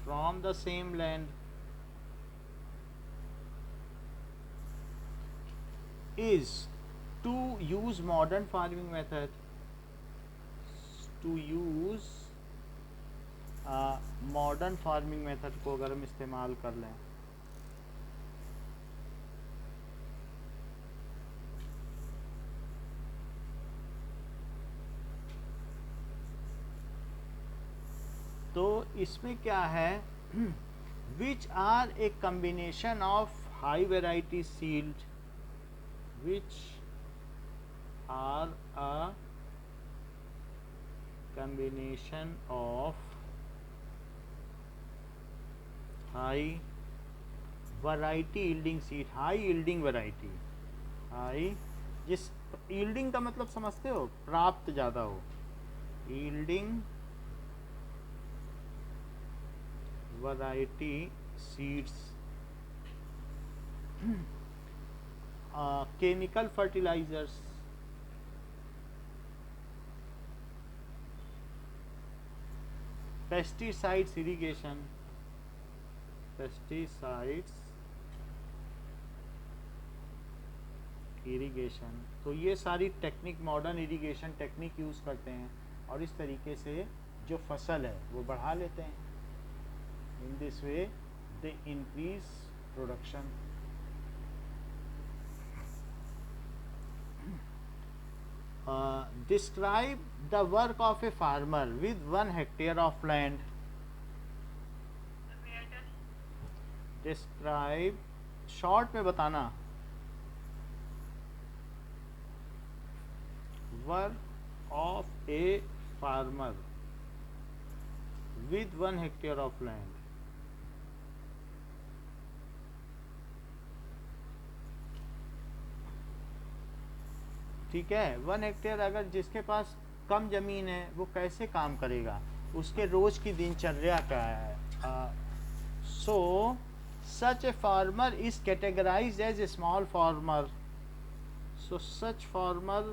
from the same land is to use modern farming method, to use modern farming method को अगर हम इस्तेमाल कर लें। तो इसमें क्या है, which are a combination of high variety seed, which are a combination of high variety yielding seed, high yielding variety, high, जिस yielding का मतलब समझते हो, प्राप्त ज़्यादा हो, yielding variety seeds, chemical fertilizers, pesticides irrigation, pesticides irrigation। तो ये सारी technique, modern irrigation technique use करते हैं और इस तरीके से जो फसल है वो बढ़ा लेते हैं। In this way they increase production. Describe the work of a farmer with 1 hectare of land. Describe, short में बताना, work of a farmer with 1 hectare of land. ठीक है, 1 हेक्टेयर अगर जिसके पास कम ज़मीन है वो कैसे काम करेगा, उसके रोज़ की दिनचर्या क्या है। So such a farmer is categorised as a small farmer. So such farmer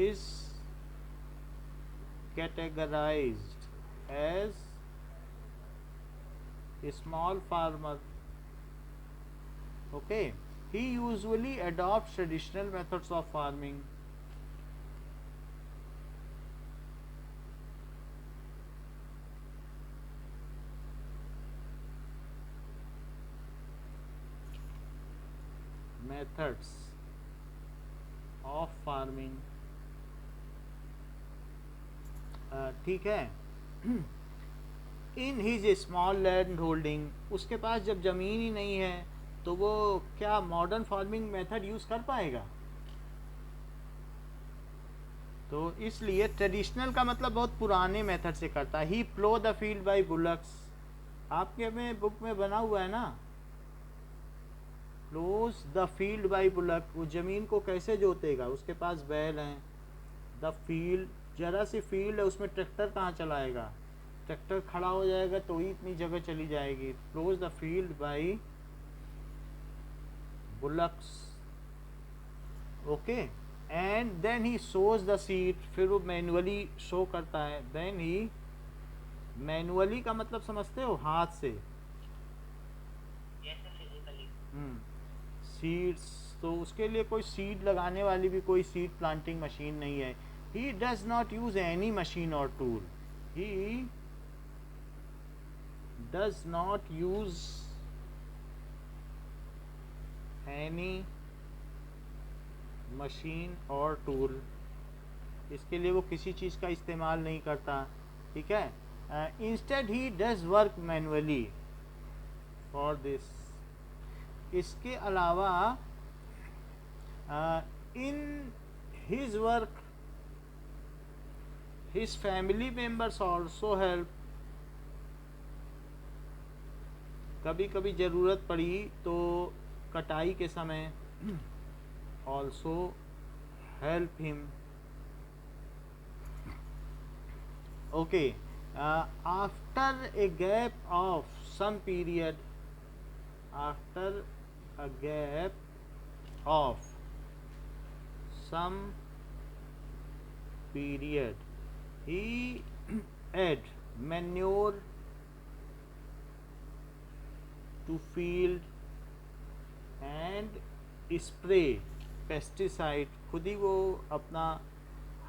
is categorised as a small farmer. Okay, he usually adopts traditional methods of farming. Methods of farming, ठीक है। In his small land holding, उसके पास जब ज़मीन ही नहीं है तो वो क्या मॉडर्न फार्मिंग मेथड यूज़ कर पाएगा? तो इसलिए ट्रेडिशनल का मतलब बहुत पुराने मेथड से करता है। He plough the field by bullocks, आपके में बुक में बना हुआ है ना, close the field by bullock, वो ज़मीन को कैसे जोतेगा, उसके पास बैल हैं। द फील्ड, जरा सी फील्ड है, उसमें ट्रैक्टर कहाँ चलाएगा, ट्रैक्टर खड़ा हो जाएगा तो ही इतनी जगह चली जाएगी। Close the field by bullocks, okay. And then he sows the seed, फिर वो मैनुअली शो करता है। देन ही, मैनुअली का मतलब समझते हो, हाथ से। सीड्स, तो उसके लिए कोई सीड लगाने वाली भी कोई सीड प्लांटिंग मशीन नहीं है। He does not use any machine और tool, he does not use any machine और टूल, इसके लिए वो किसी चीज़ का इस्तेमाल नहीं करता, ठीक है। Instead he does work manually for this, इसके अलावा in his work his family members also help, कभी कभी ज़रूरत पड़ी तो कटाई के समय also help him, okay. After a gap of some period, after a gap of some period, he add manure to field and spray pesticide, खुद ही वो अपना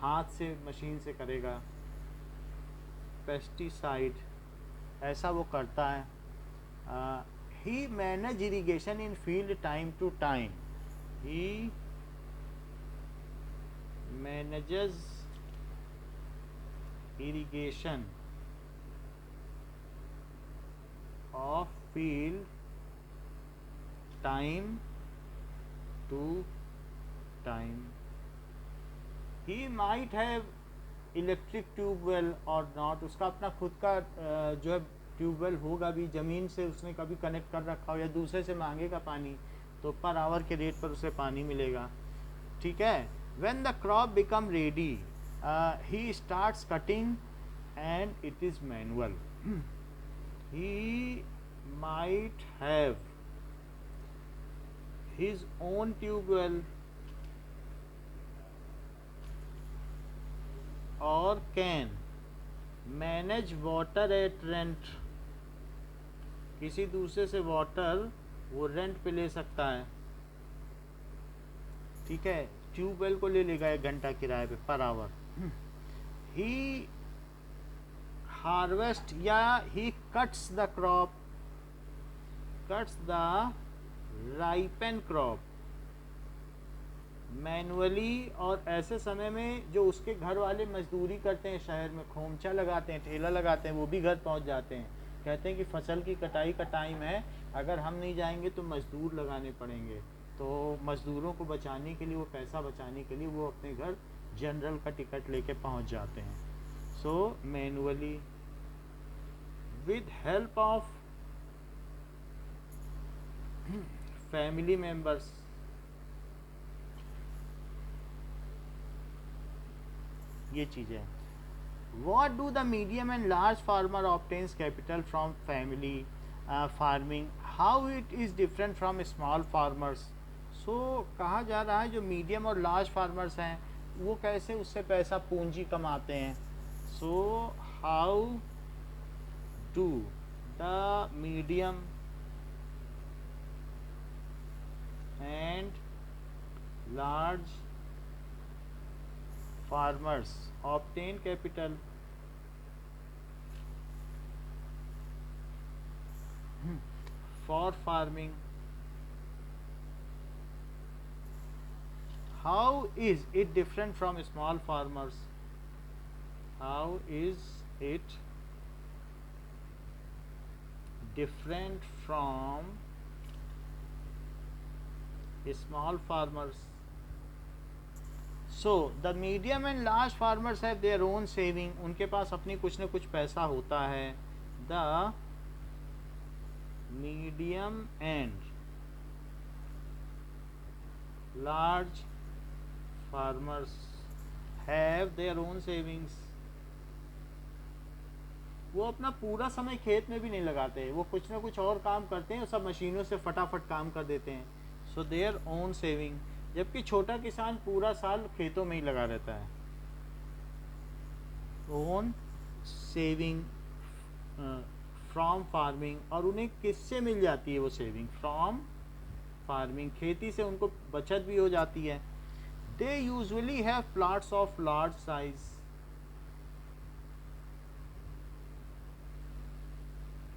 हाथ से मशीन से करेगा पेस्टिसाइड, ऐसा वो करता है। He manage irrigation in field time to time, he manages irrigation of field time to time, he might have electric tubewell और नॉट, उसका अपना खुद का जो है ट्यूबवेल होगा भी, ज़मीन से उसने कभी कनेक्ट कर रखा हो या दूसरे से मांगेगा पानी तो पर आवर के रेट पर उसे पानी मिलेगा, ठीक है। When the crop become ready he starts cutting and it is manual, he might have his own tubewell और can manage water at rent, किसी दूसरे से वाटर वो रेंट पे ले सकता है, ठीक है। ट्यूबवेल को ले लेगा 1 घंटा किराए पे पर आवर। ही हार्वेस्ट या ही cuts the crop, cuts the ripen crop manually, और ऐसे समय में जो उसके घर वाले मजदूरी करते हैं, शहर में खोमचा लगाते हैं, ठेला लगाते हैं, वो भी घर पहुंच जाते हैं, कहते हैं कि फसल की कटाई का टाइम है, अगर हम नहीं जाएंगे तो मजदूर लगाने पड़ेंगे, तो मजदूरों को बचाने के लिए, वो पैसा बचाने के लिए वो अपने घर जनरल का टिकट लेके पहुंच जाते हैं। So manually with help of family members, ये चीज़ें। What do the medium and large farmer obtains capital from family farming? How it is different from small farmers? So कहा जा रहा है जो मीडियम और लार्ज फार्मर्स हैं वो कैसे उससे पैसा पूंजी कमाते हैं। So how do the medium and large farmers obtain capital for farming? How is it different from small farmers? How is it different from small farmers? So the medium and large farmers have their own saving, उनके पास अपनी कुछ न कुछ पैसा होता है। The medium and large farmers have their own savings. वो अपना पूरा समय खेत में भी नहीं लगाते, वो कुछ ना कुछ और काम करते हैं, सब मशीनों से फटाफट काम कर देते हैं. So their own saving. जबकि छोटा किसान पूरा साल खेतों में ही लगा रहता है. Own saving from farming. और उन्हें किससे मिल जाती है वो सेविंग? From farming. खेती से उनको बचत भी हो जाती है. दे usually have plots of large size.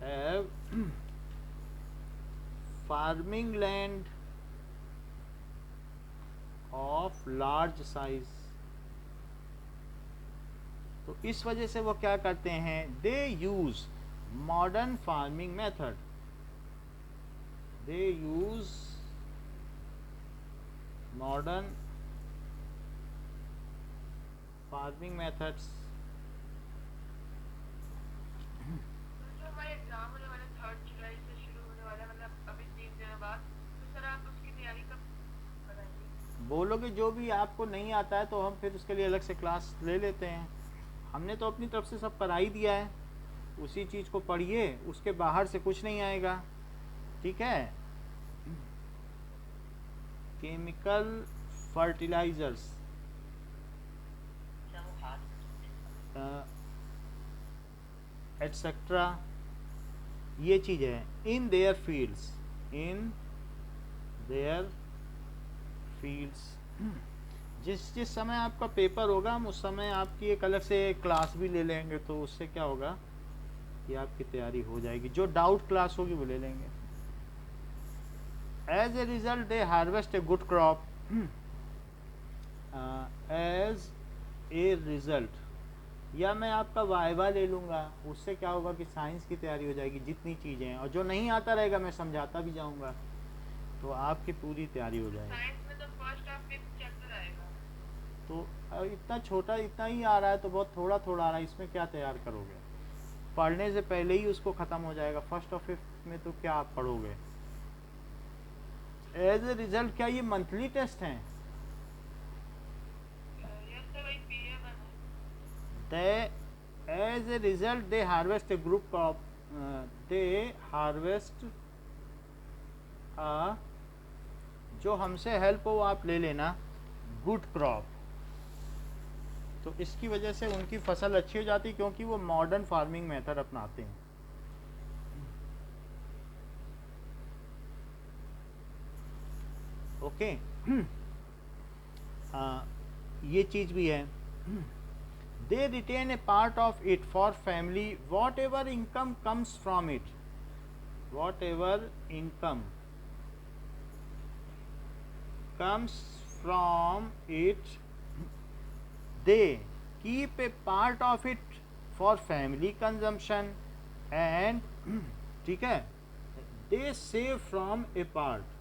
have farming land of large size. तो इस वजह से वो क्या करते हैं? दे यूज मॉडर्न फार्मिंग मेथड. दे यूज मॉडर्न फार्मिंग मेथड्स. जो हमारे एग्जाम होने वाले 3 जुलाई से शुरू होने वाला है, मतलब अभी 3 दिनों बाद, तो सर आप उसकी तैयारी कब कराएंगे? बोलोगे जो भी आपको नहीं आता है तो हम फिर उसके लिए अलग से क्लास ले लेते हैं. हमने तो अपनी तरफ से सब करा ही दिया है. उसी चीज़ को पढ़िए, उसके बाहर से कुछ नहीं आएगा. ठीक है. केमिकल फर्टिलाइजर्स एटसेट्रा, ये चीज़ है. In their fields. In their fields. जिस समय आपका पेपर होगा हम उस समय आपकी एक अलग से क्लास भी ले लेंगे, तो उससे क्या होगा कि आपकी तैयारी हो जाएगी. जो डाउट क्लास होगी वो ले लेंगे. As a result they harvest a good crop. As a result, या मैं आपका वाइवा ले लूँगा, उससे क्या होगा कि साइंस की तैयारी हो जाएगी. जितनी चीज़ें हैं और जो नहीं आता रहेगा मैं समझाता भी जाऊँगा, तो आपकी पूरी तैयारी हो जाएगी. साइंस में तो फर्स्ट ऑफ 5th चैप्टर आएगा. तो इतना छोटा इतना ही आ रहा है तो बहुत थोड़ा थोड़ा आ रहा है, इसमें क्या तैयार करोगे? पढ़ने से पहले ही उसको ख़त्म हो जाएगा. फर्स्ट और फिफ्थ में तो क्या आप पढ़ोगे? एज ए रिजल्ट, क्या ये मंथली टेस्ट हैं? यस सर, वही PM है. They as a result they harvest a group crop. They harvest जो हमसे हेल्प हो आप ले लेना, गुड क्रॉप. तो इसकी वजह से उनकी फसल अच्छी हो जाती है क्योंकि वो मॉडर्न फार्मिंग मेथड अपनाते हैं. ओके. ये चीज़ भी है. दे retain A part of it for family. What ever income comes from it. What ever income comes from it, they keep a part of it for family consumption and ठीक है, they save from a part,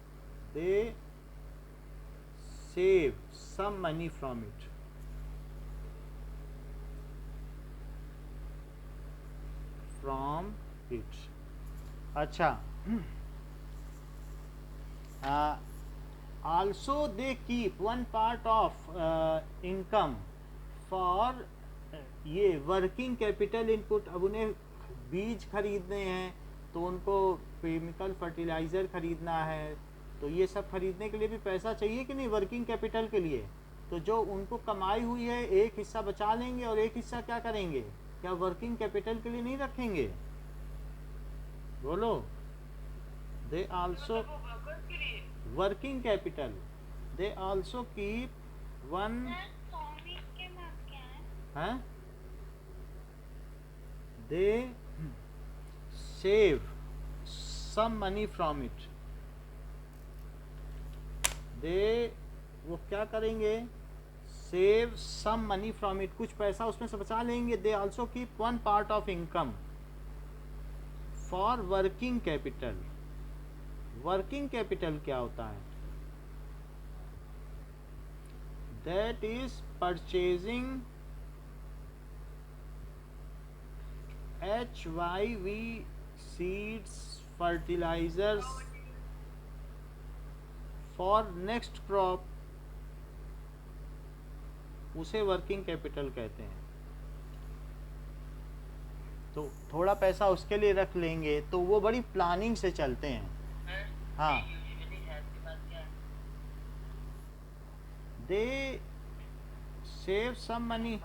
they save some money from it. From it. अच्छा. Also they keep one part of income for ये working capital input. अब उन्हें बीज खरीदने हैं तो उनको केमिकल फर्टिलाइज़र खरीदना है, तो ये सब खरीदने के लिए भी पैसा चाहिए कि नहीं, वर्किंग कैपिटल के लिए. तो जो उनको कमाई हुई है एक हिस्सा बचा लेंगे और एक हिस्सा क्या करेंगे? क्या वर्किंग कैपिटल के लिए नहीं रखेंगे? बोलो. दे आल्सो वो वर्कर्स के लिए. working capital, they also keep one. हैं? They save some money from it. They वो क्या करेंगे? Save some money from it. कुछ पैसा उसमें से बचा लेंगे. They also keep one part of income for working capital. Working capital क्या होता है? That is purchasing HYV seeds fertilisers raw material, for next crop, उसे वर्किंग कैपिटल कहते हैं। तो थोड़ा पैसा उसके लिए रख लेंगे तो वो बड़ी प्लानिंग से चलते हैं। sir, हाँ, they usually आपके पास क्या है? They save some money.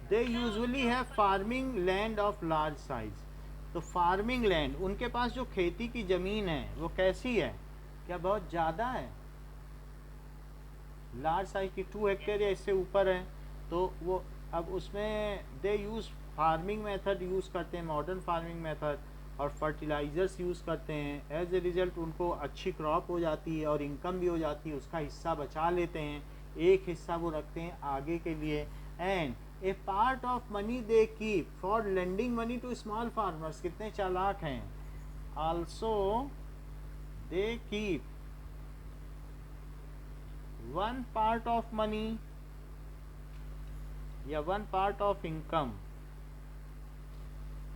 They usually have farming land of large size. तो फार्मिंग लैंड, उनके पास जो खेती की ज़मीन है वो कैसी है, क्या बहुत ज़्यादा है, लार्ज साइज की 2 हेक्टेयर या इससे ऊपर है, तो वो अब उसमें दे यूज़ फार्मिंग मेथड यूज़ करते हैं, मॉडर्न फार्मिंग मेथड, और फर्टिलाइज़र्स यूज़ करते हैं। एज ए रिज़ल्ट उनको अच्छी क्रॉप हो जाती है और इनकम भी हो जाती है, उसका हिस्सा बचा लेते हैं, एक हिस्सा वो रखते हैं आगे के लिए। And a part of money they keep for lending money to small farmers. कितने चालाक हैं। Also they keep one part of money या one part of income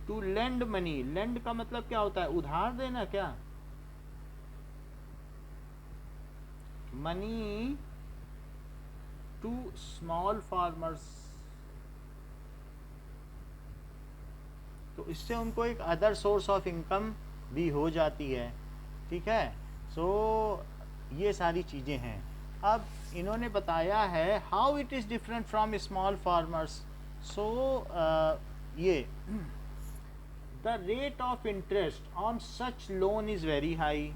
to lend money. Lend का मतलब क्या होता है, उधार देना क्या, मनी टू स्मॉल फार्मर्स। तो इससे उनको एक अदर सोर्स ऑफ इनकम भी हो जाती है। ठीक है, सो ये सारी चीज़ें हैं। अब इन्होंने बताया है how it is different from small farmers. So ये the rate of interest on such loan is very high.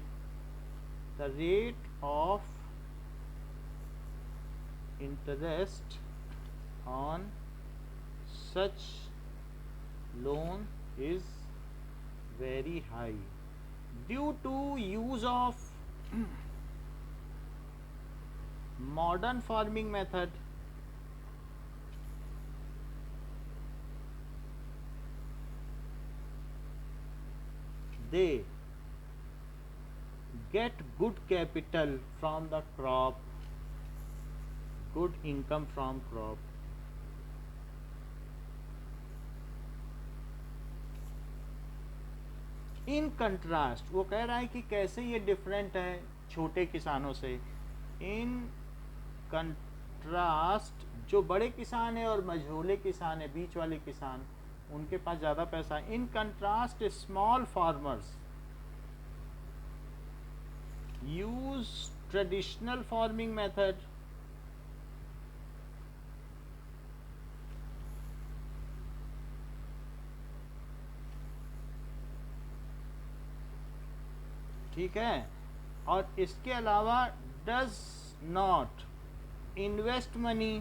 The rate of interest on such loan is very high due to use of modern farming method. They get good capital from the crop, good income from crop. In contrast वो कह रहा है कि कैसे ये different है छोटे किसानों से। इन कंट्रास्ट जो बड़े किसान है और मझोले किसान है, बीच वाले किसान, उनके पास ज़्यादा पैसा है। In contrast small farmers use traditional farming method ठीक है, और इसके अलावा does not invest money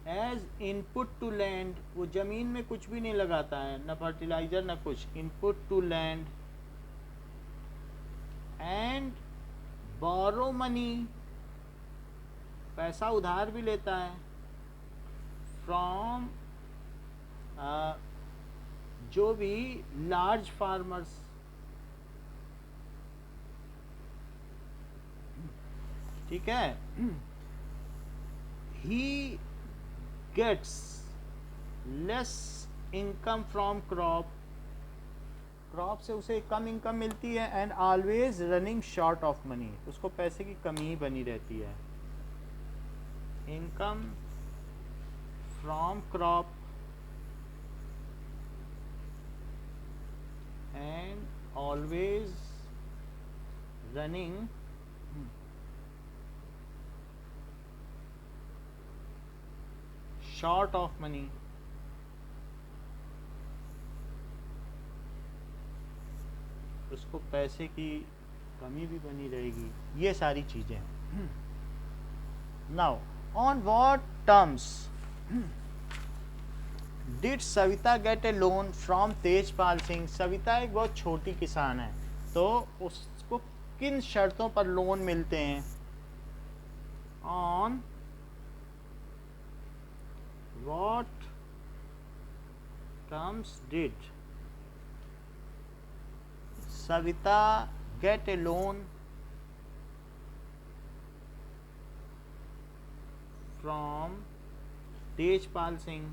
as input to land. वो ज़मीन में कुछ भी नहीं लगाता है, न फर्टिलाइजर न कुछ, input to land. And borrow money, पैसा उधार भी लेता है, फ्रॉम जो भी लार्ज फार्मर्स। ठीक है, he gets less income from crop, crop से उसे कम इनकम मिलती है। And always running short of money, उसको पैसे की कमी ही बनी रहती है। Income from crop and always running short of money। उसको पैसे की कमी भी बनी रहेगी, ये सारी चीज़ें। Now on what terms did Savita get a loan from Tejpal Singh. Savita एक बहुत छोटी किसान है, तो उसको किन शर्तों पर लोन मिलते हैं। On what terms did Savita get a loan from Tejpal Singh.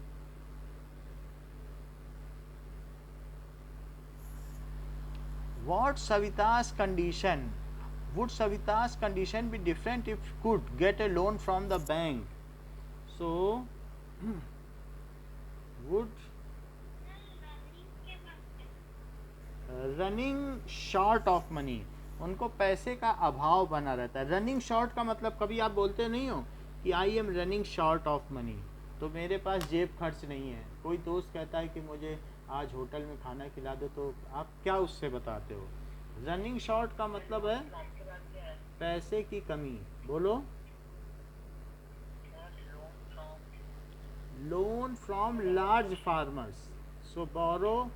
What Savita's condition? Would Savita's condition be different if could get a loan from the bank? So would running short of money, उनको पैसे का अभाव बना रहता है। Running short का मतलब, कभी आप बोलते नहीं हो कि I am running short of money, तो मेरे पास जेब खर्च नहीं है। कोई दोस्त कहता है कि मुझे आज होटल में खाना खिला दो, तो आप क्या उससे बताते हो? रनिंग शॉर्ट का मतलब है पैसे की कमी। बोलो। Loan from large farmers, so borrow.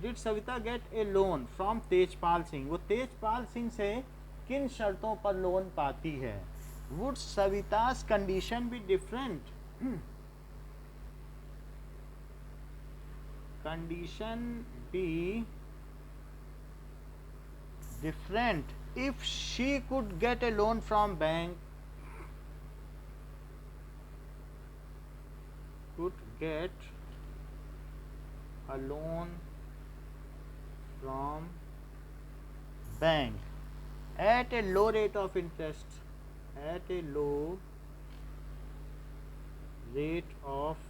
Did Savita get a loan from Tejpal Singh? वो तेजपाल सिंह से किन शर्तों पर लोन पाती है? Would Savita's condition be different? Condition be different if she could get a loan from bank, could get a loan from bank at a low rate of interest, at a low rate of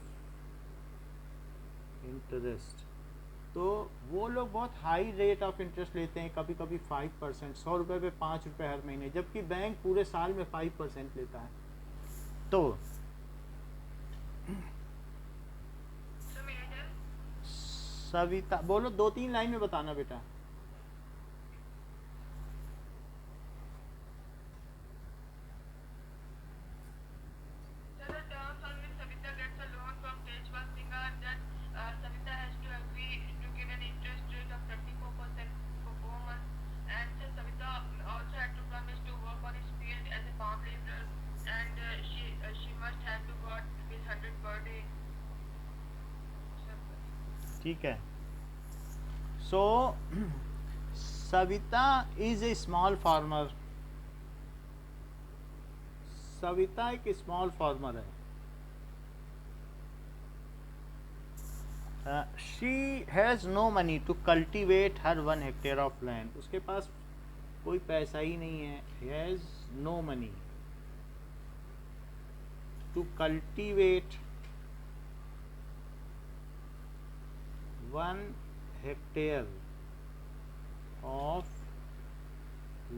interest। तो वो लोग बहुत high rate of interest लेते हैं, कभी कभी 5%, 100 रुपये पे 5 रुपये हर महीने, जबकि बैंक पूरे साल में 5% लेता है। तो सविता, बोलो 2-3 लाइन में बताना बेटा। ठीक है। So Savita is a small farmer. Savita एक स्मॉल फार्मर है। She has no money to cultivate her 1 hectare of land. उसके पास कोई पैसा ही नहीं है। Has no money to cultivate 1 hectare of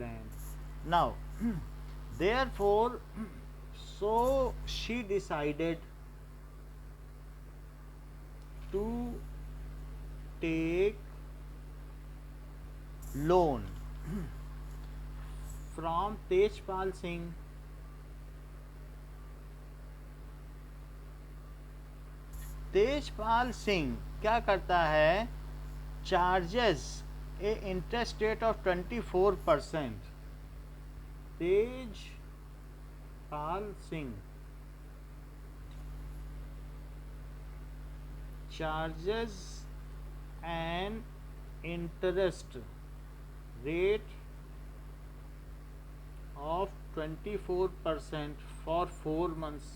land. Now, therefore, so she decided to take loan from Tejpal Singh Tejpal Singh क्या करता है? Charges A interest rate of 24%। Tejpal Singh charges an interest rate of 24% for 4 months।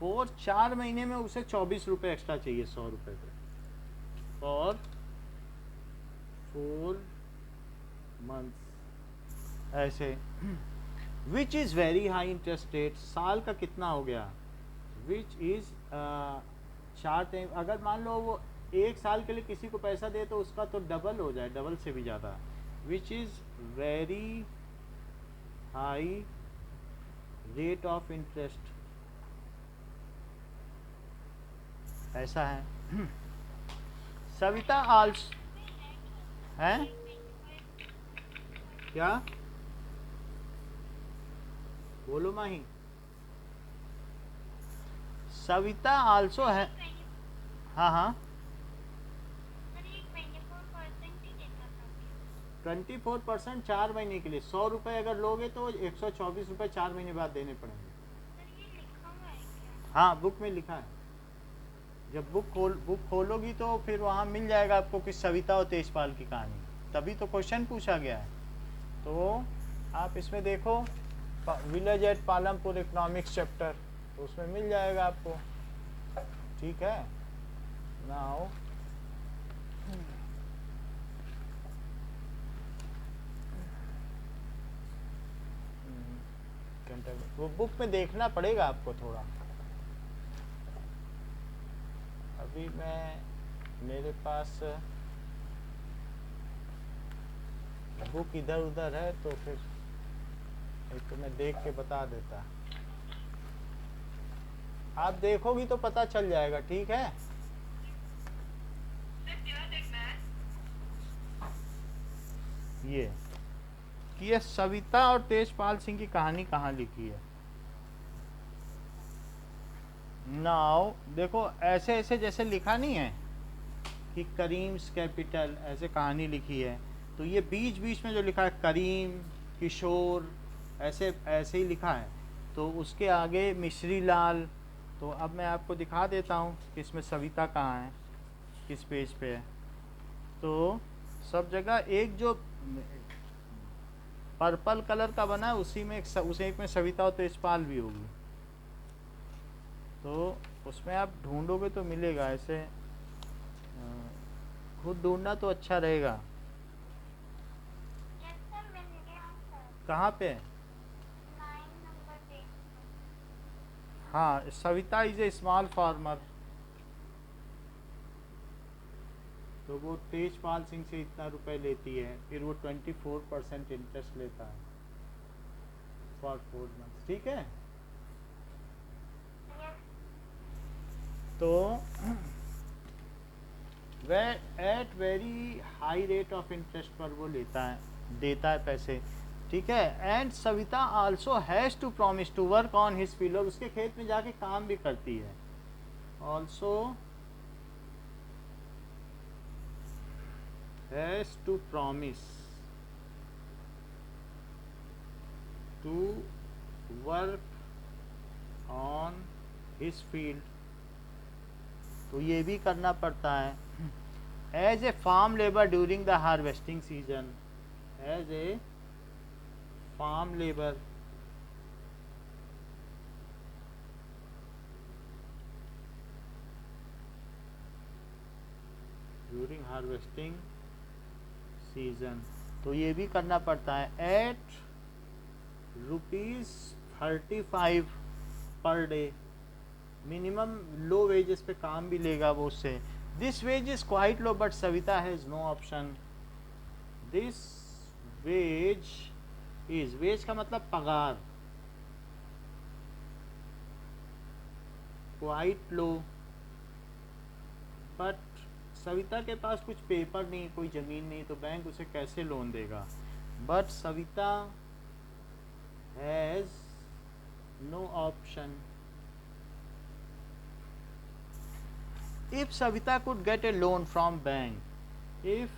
4 महीने में उसे 24 रुपये extra चाहिए 100 रुपये पे, फॉर 4 months ऐसे। Which is very high interest rate. साल का कितना हो गया? Which is 4 time. अगर मान लो वो 1 साल के लिए किसी को पैसा दे तो उसका तो डबल हो जाए, डबल से भी ज़्यादा। Which is very high rate of interest, ऐसा है। सविता आल्स है क्या? बोलो माही। सविता आल्सो है। हाँ हाँ 24% 4 महीने के लिए। 100 रुपये अगर लोगे तो 124 रुपये 4 महीने बाद देने पड़ेंगे। हाँ बुक में लिखा है। जब बुक खोलोगी तो फिर वहाँ मिल जाएगा आपको कि सविता और तेजपाल की कहानी, तभी तो क्वेश्चन पूछा गया है। तो आप इसमें देखो village at Palampur economics chapter, तो उसमें मिल जाएगा आपको। ठीक है, नाउ वो बुक में देखना पड़ेगा आपको थोड़ा। अभी मेरे पास बुक इधर उधर है, तो फिर एक तो मैं देख के बता देता। आप देखोगी तो पता चल जाएगा, ठीक है। सिर्फ क्या देखना है? ये कि ये सविता और तेजपाल सिंह की कहानी कहाँ लिखी है। नाउ देखो, ऐसे ऐसे जैसे लिखा नहीं है कि करीम्स कैपिटल, ऐसे कहानी लिखी है, तो ये बीच बीच में जो लिखा है करीम, किशोर, ऐसे ऐसे ही लिखा है। तो उसके आगे मिश्री लाल। तो अब मैं आपको दिखा देता हूँ कि इसमें सविता कहाँ है, किस पेज पे है। तो सब जगह एक जो पर्पल कलर का बना है उसी में उसे एक में सविता और तेजपाल भी होगी। तो उसमें आप ढूंढोगे तो मिलेगा, ऐसे खुद ढूंढना तो अच्छा रहेगा। कहाँ पे? हाँ, Savita is a small farmer. तो वो तेजपाल सिंह से इतना रुपए लेती है, फिर वो 24% इंटरेस्ट लेता है फॉर 4 मंथ्स। ठीक है, तो वह at very high rate of interest पर वो देता है पैसे। ठीक है, and Savita also has to promise to work on his field, और उसके खेत में जाके काम भी करती है। Also has to promise to work on his field, तो ये भी करना पड़ता है। As a farm labour during the harvesting season, as a farm labour during harvesting season, तो ये भी करना पड़ता है। Eight ₹35 per day, minimum low wages पे काम भी लेगा वो उससे। This wage is quite low but Savita has no option. This wage is, wage का मतलब पगार, क्वाइट लो, बट सविता के पास कुछ पेपर नहीं, कोई ज़मीन नहीं, तो बैंक उसे कैसे लोन देगा। But Savita has no option. If Savita could get a loan from bank, if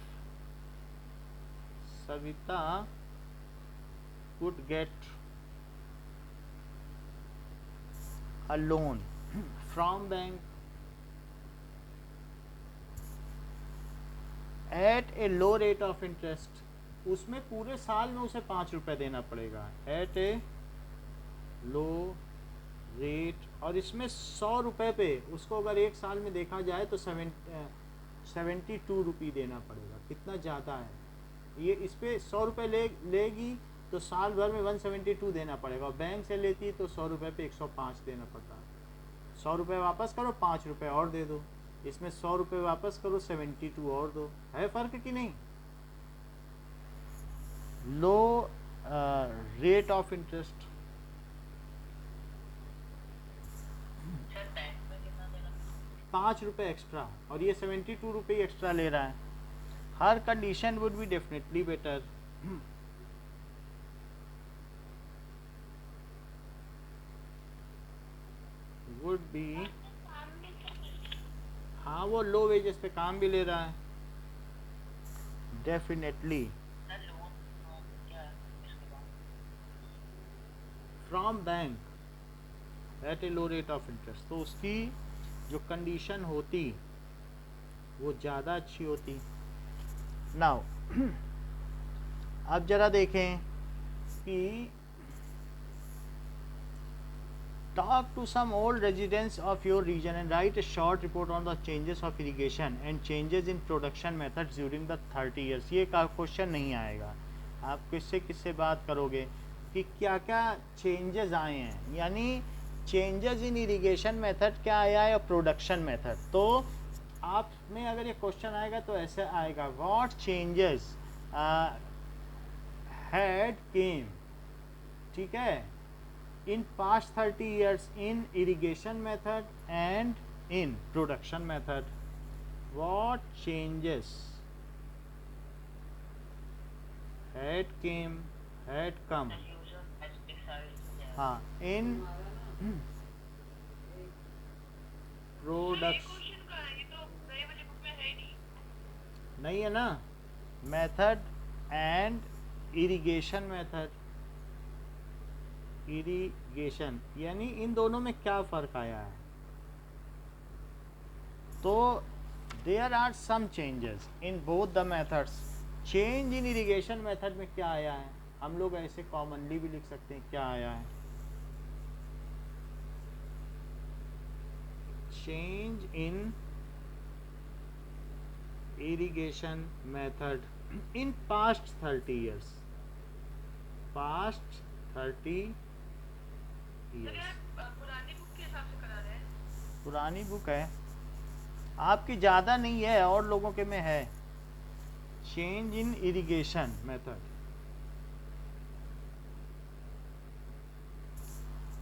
Savita could get a loan from bank at a low rate of interest, उसमें पूरे साल में उसे 5 रुपए देना पड़ेगा। एट ए लो रेट, और इसमें 100 रुपए पे उसको अगर एक साल में देखा जाए तो 72 रुपये देना पड़ेगा। कितना ज़्यादा है ये। इस पर 100 रुपये लेगी तो साल भर में 172 देना पड़ेगा, और बैंक से लेती तो 100 रुपये पे 105 देना पड़ता है। 100 रुपये वापस करो, 5 रुपये और दे दो। इसमें 100 रुपये वापस करो, 72 और दो। है फ़र्क कि नहीं? लो रेट ऑफ इंटरेस्ट, बैंक में कितना देना? 5 रुपये एक्स्ट्रा, और ये 72 रुपये एक्स्ट्रा ले रहा है। Her condition would be definitely better. Would be, हाँ वो लो वेजेस पे काम भी ले रहा है, definitely. From bank at A low rate of interest, तो उसकी जो कंडीशन होती वो ज़्यादा अच्छी होती। नाउ अब ज़रा देखें कि talk to some old residents of your region and write a short report on the changes of irrigation and changes in production methods during the 30 years। ये का क्वेश्चन नहीं आएगा। आप किससे बात करोगे कि क्या क्या चेंजेस आए हैं, यानी चेंजेस इन इरिगेशन मेथड क्या आया है, प्रोडक्शन मेथड। तो आप में अगर ये क्वेश्चन आएगा तो ऐसे आएगा, व्हाट चेंजेस हैड केम, ठीक है, in past 30 years in irrigation method and in production method, what changes had come हाँ in production, क्वेश्चन का है, ये तो नए वाले बुक में है ही नहीं। नहीं है ना, method and irrigation method, irrigation यानी इन दोनों में क्या फ़र्क आया है। तो there are some changes in both the methods. Change in irrigation method में क्या आया है, हम लोग ऐसे कॉमनली भी लिख सकते हैं क्या आया है। Change in irrigation method in past 30 years, past 30 sir years. यार पुरानी बुक के हिसाब से करा रहे हैं। पुरानी बुक है आपकी, ज़्यादा नहीं है, और लोगों के में है। चेंज इन इरिगेशन मेथड,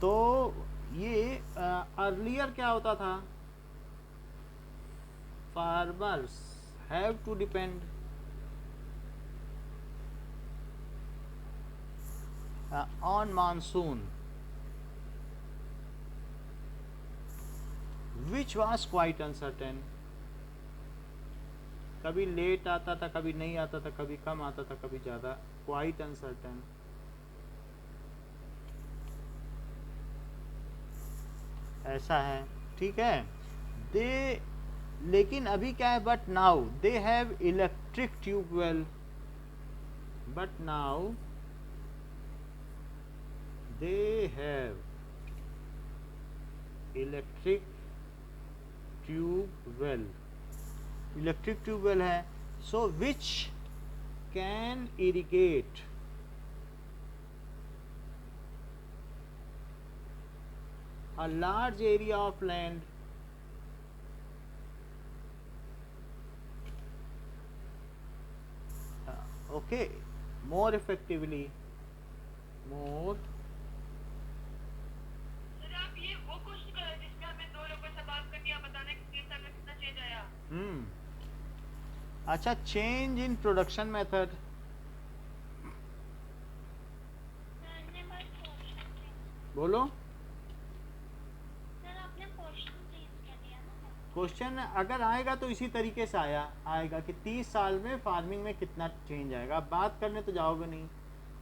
तो ये अर्लियर क्या होता था, farmers have to depend on monsoon, which was quite uncertain। कभी लेट आता था, कभी नहीं आता था, कभी कम आता था, कभी ज़्यादा, क्वाइट अनसर्टेन। ऐसा है, ठीक है। दे, लेकिन अभी क्या है, but now they have electric tubewell, but now they have electric tube well, electric tube well है, so which can irrigate a large area of land okay, more effectively, more अच्छा, चेंज इन प्रोडक्शन मेथड, बोलो। Question अगर आएगा तो इसी तरीके से आएगा कि 30 साल में फार्मिंग में कितना चेंज आएगा। आप बात करने तो जाओगे नहीं,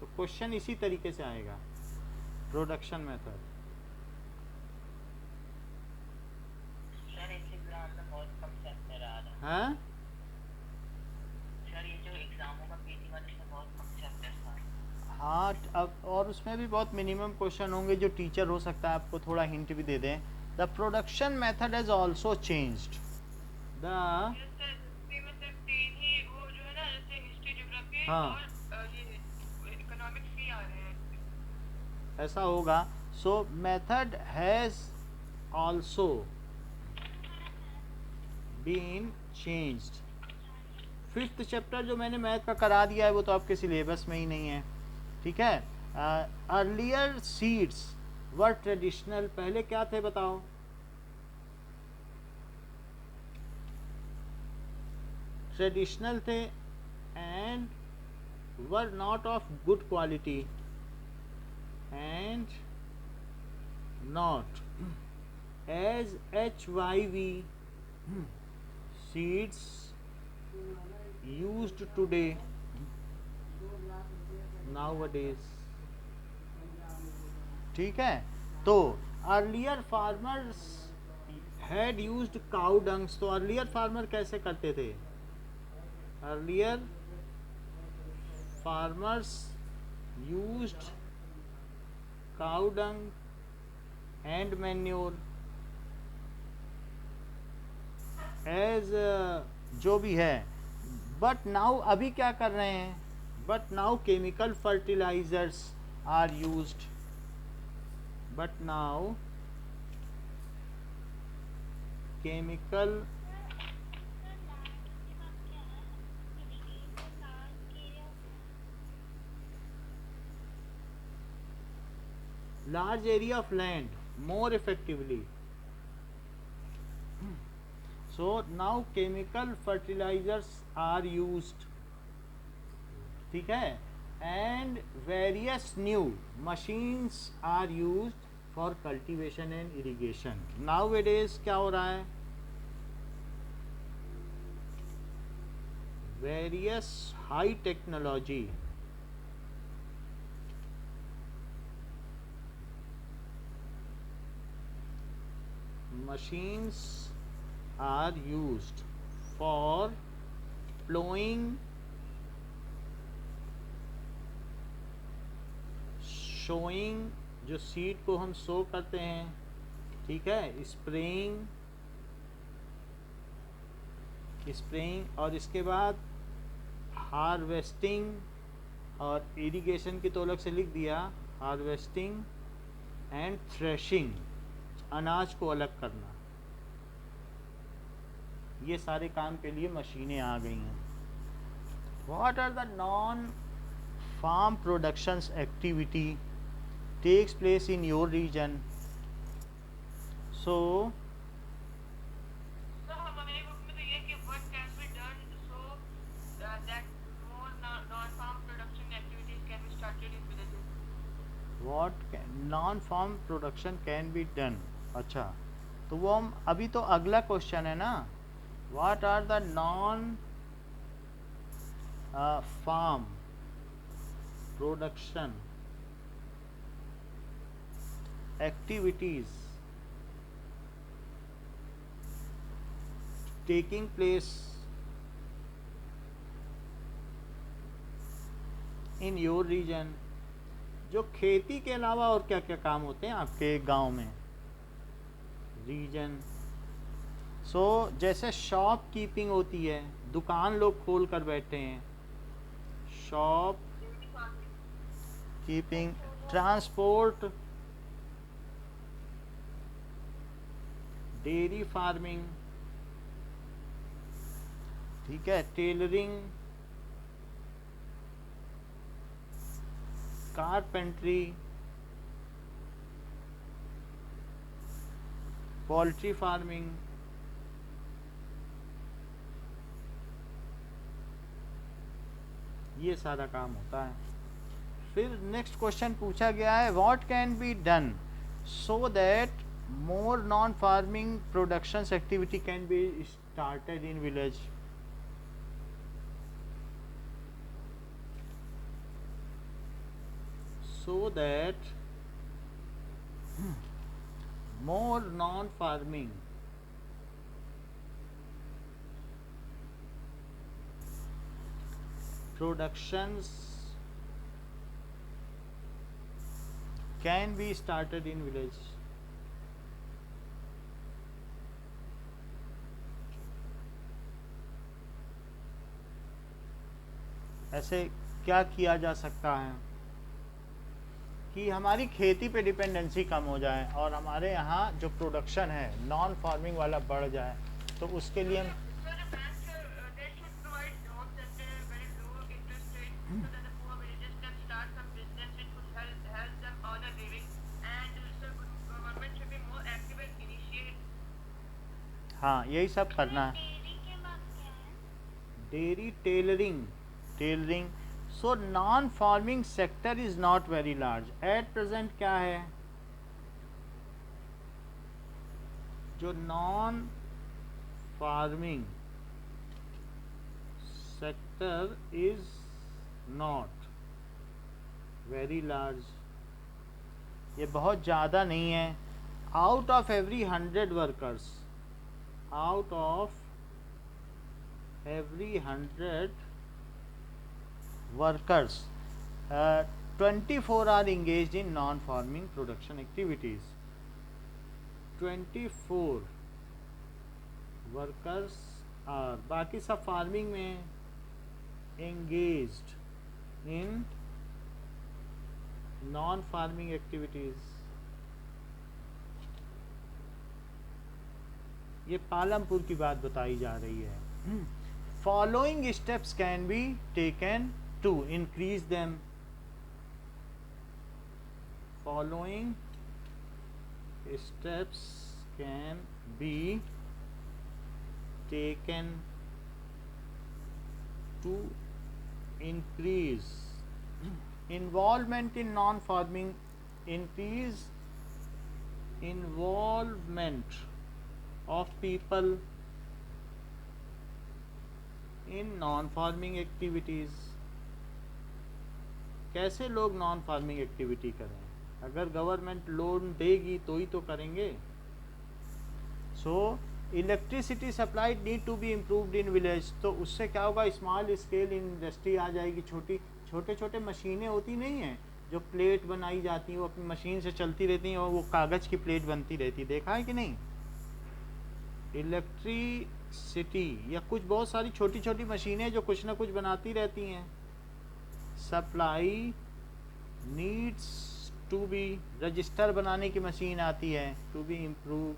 तो क्वेश्चन इसी तरीके से आएगा, प्रोडक्शन मेथड। हाँ हाँ, अब और उसमें भी बहुत मिनिमम क्वेश्चन होंगे जो टीचर हो सकता है आपको थोड़ा हिंट भी दे दें। The production method has also changed, the हाँ ऐसा होगा। So method has also been changed. 5th chapter जो मैंने मैथ का करा दिया है वो तो आपके सिलेबस में ही नहीं है, ठीक है। अर्लियर सीड्स वर ट्रेडिशनल, पहले क्या थे बताओ, ट्रेडिशनल थे and were not of good quality and not as HYV seeds used today nowadays, ठीक है। तो earlier farmers had used cow dungs, तो अर्लियर फार्मर कैसे करते थे? Earlier farmers used cow dung and manure as, जो भी है, बट नाउ अभी क्या कर रहे हैं? But now chemical fertilisers are used, but now chemical large area of land more effectively. So now chemical fertilizers are used, ठीक है, and various new machines are used for cultivation and irrigation. Nowadays क्या हो रहा है? Various high technology machines are used for plowing, showing, जो seed को हम सो करते हैं, ठीक है, स्प्रेइंग और इसके बाद हार्वेस्टिंग, और इरिगेशन की तो अलग से लिख दिया, हार्वेस्टिंग एंड थ्रेशिंग, अनाज को अलग करना, ये सारे काम के लिए मशीनें आ गई हैं. What are the non farm productions activity takes place in your region? So So हमारे बुक में तो ये कि what can be done so that more non-farm production activities can be started in villages. What non farm production can be done. अच्छा, तो वो हम अभी तो अगला क्वेश्चन है ना, what are the non farm production activities taking place in your region. जो खेती के अलावा और क्या क्या काम होते हैं आपके गांव में? रीजन. सो जैसे शॉप कीपिंग होती है, दुकान लोग खोल कर बैठे हैं, shop keeping, transport, dairy farming, ठीक है, टेलरिंग, कारपेंट्री, पोल्ट्री फार्मिंग, ये सारा काम होता है. फिर नेक्स्ट क्वेश्चन पूछा गया है, what can be done so that more non farming productions activity can be started in village. So that more non-farming productions can be started in village. ऐसे क्या किया जा सकता है कि हमारी खेती पे डिपेंडेंसी कम हो जाए और हमारे यहाँ जो प्रोडक्शन है नॉन फार्मिंग वाला बढ़ जाए, तो उसके लिए हम So the banks they should provide loans at a very low interest rate so that the poor villagers can start some business which would help them earn a living, and so government should be more active and initiate. हाँ यही सब करना है. Dairy के बाद क्या है? Dairy, tailoring. So non farming sector is not very large at present. क्या है जो non farming sector is not very large, ये बहुत ज़्यादा नहीं है. Out of every 100 workers out of every 100 workers, 24 are engaged in non-farming production activities. 24 workers are, बाकी सब फार्मिंग में engaged in non farming activities. ये पालमपुर की बात बताई जा रही है. Following steps can be taken to increase them. Following steps can be taken to increase involvement in non-farming, increase involvement of people in non-farming activities. कैसे लोग नॉन फार्मिंग एक्टिविटी करें? अगर गवर्नमेंट लोन देगी तो ही तो करेंगे. So electricity supply need to be improved in village. तो उससे क्या होगा? स्मॉल स्केल इंडस्ट्री आ जाएगी. छोटे छोटे मशीनें होती नहीं हैं जो प्लेट बनाई जाती हैं, वो अपनी मशीन से चलती रहती हैं और वो कागज़ की प्लेट बनती रहती है. देखा है कि नहीं? इलेक्ट्रिसिटी या कुछ बहुत सारी छोटी छोटी मशीनें जो कुछ ना कुछ बनाती रहती हैं. Supply needs to be, register बनाने की मशीन आती है, टू बी इम्प्रूव्ड.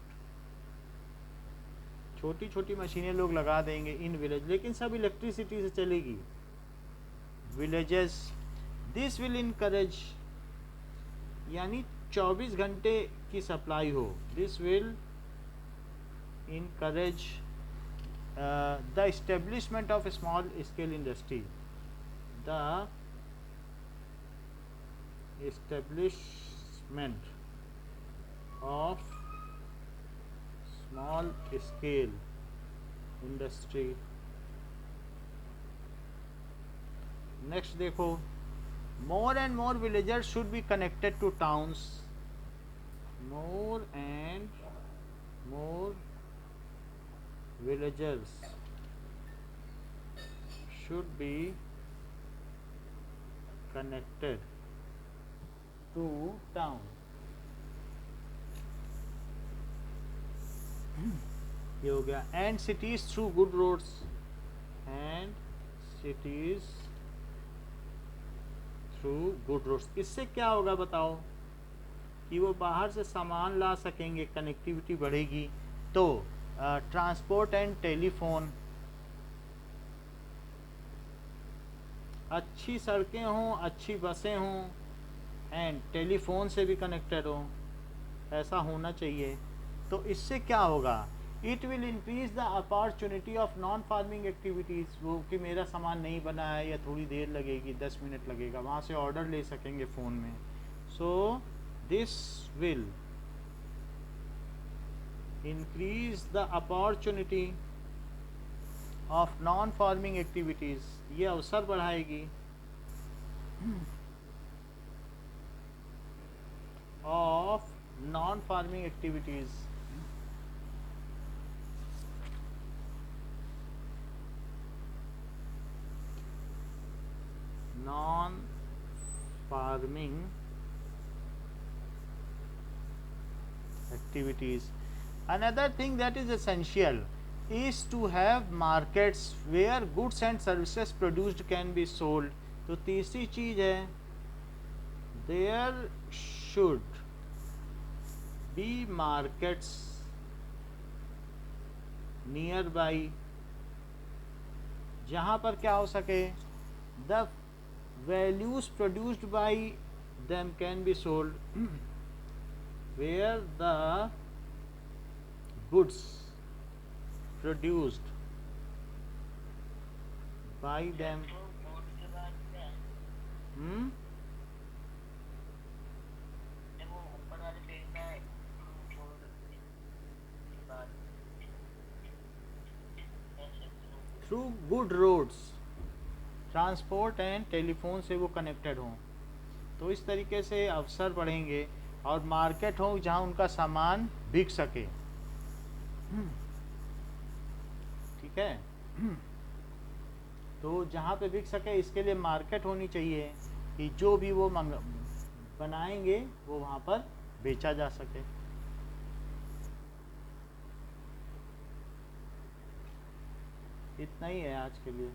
छोटी छोटी मशीनें लोग लगा देंगे इन विलेज, लेकिन सब इलेक्ट्रिसिटी से चलेगी. विलेजेस, दिस विल इनकरेज, यानी 24 घंटे की सप्लाई हो. This will encourage the establishment of small scale industry. The establishment of small scale industry. Next देखो, more and more villagers should be connected to towns. More and more villagers should be connected to town. ये हो गया. and cities through good roads. and cities through good roads. इससे क्या होगा बताओ? कि वो बाहर से सामान ला सकेंगे, कनेक्टिविटी बढ़ेगी. तो ट्रांसपोर्ट एंड टेलीफोन, अच्छी सड़कें हों, अच्छी बसें हों एंड टेलीफोन से भी कनेक्टेड हों, ऐसा होना चाहिए. तो इससे क्या होगा? It will increase the opportunity of non farming activities. वो कि मेरा सामान नहीं बना है या थोड़ी देर लगेगी, 10 मिनट लगेगा, वहाँ से ऑर्डर ले सकेंगे फ़ोन में. So this will increase the opportunity of non-farming activities. ये अवसर बढ़ाएगी of non-farming activities. Non-farming activities. Another thing that is essential is to have markets where goods and services produced can be sold. तो तीसरी चीज है, there should be markets nearby, जहाँ पर क्या हो सके, the values produced by them can be sold, where the goods produced by them. Through good roads, transport and telephone से वो कनेक्टेड हों. तो इस तरीके से अवसर बढ़ेंगे और मार्केट हो जहाँ उनका सामान बिक सके. ठीक है। तो जहाँ पे बिक सके इसके लिए मार्केट होनी चाहिए कि जो भी वो बनाएंगे वो वहाँ पर बेचा जा सके। इतना ही है आज के लिए।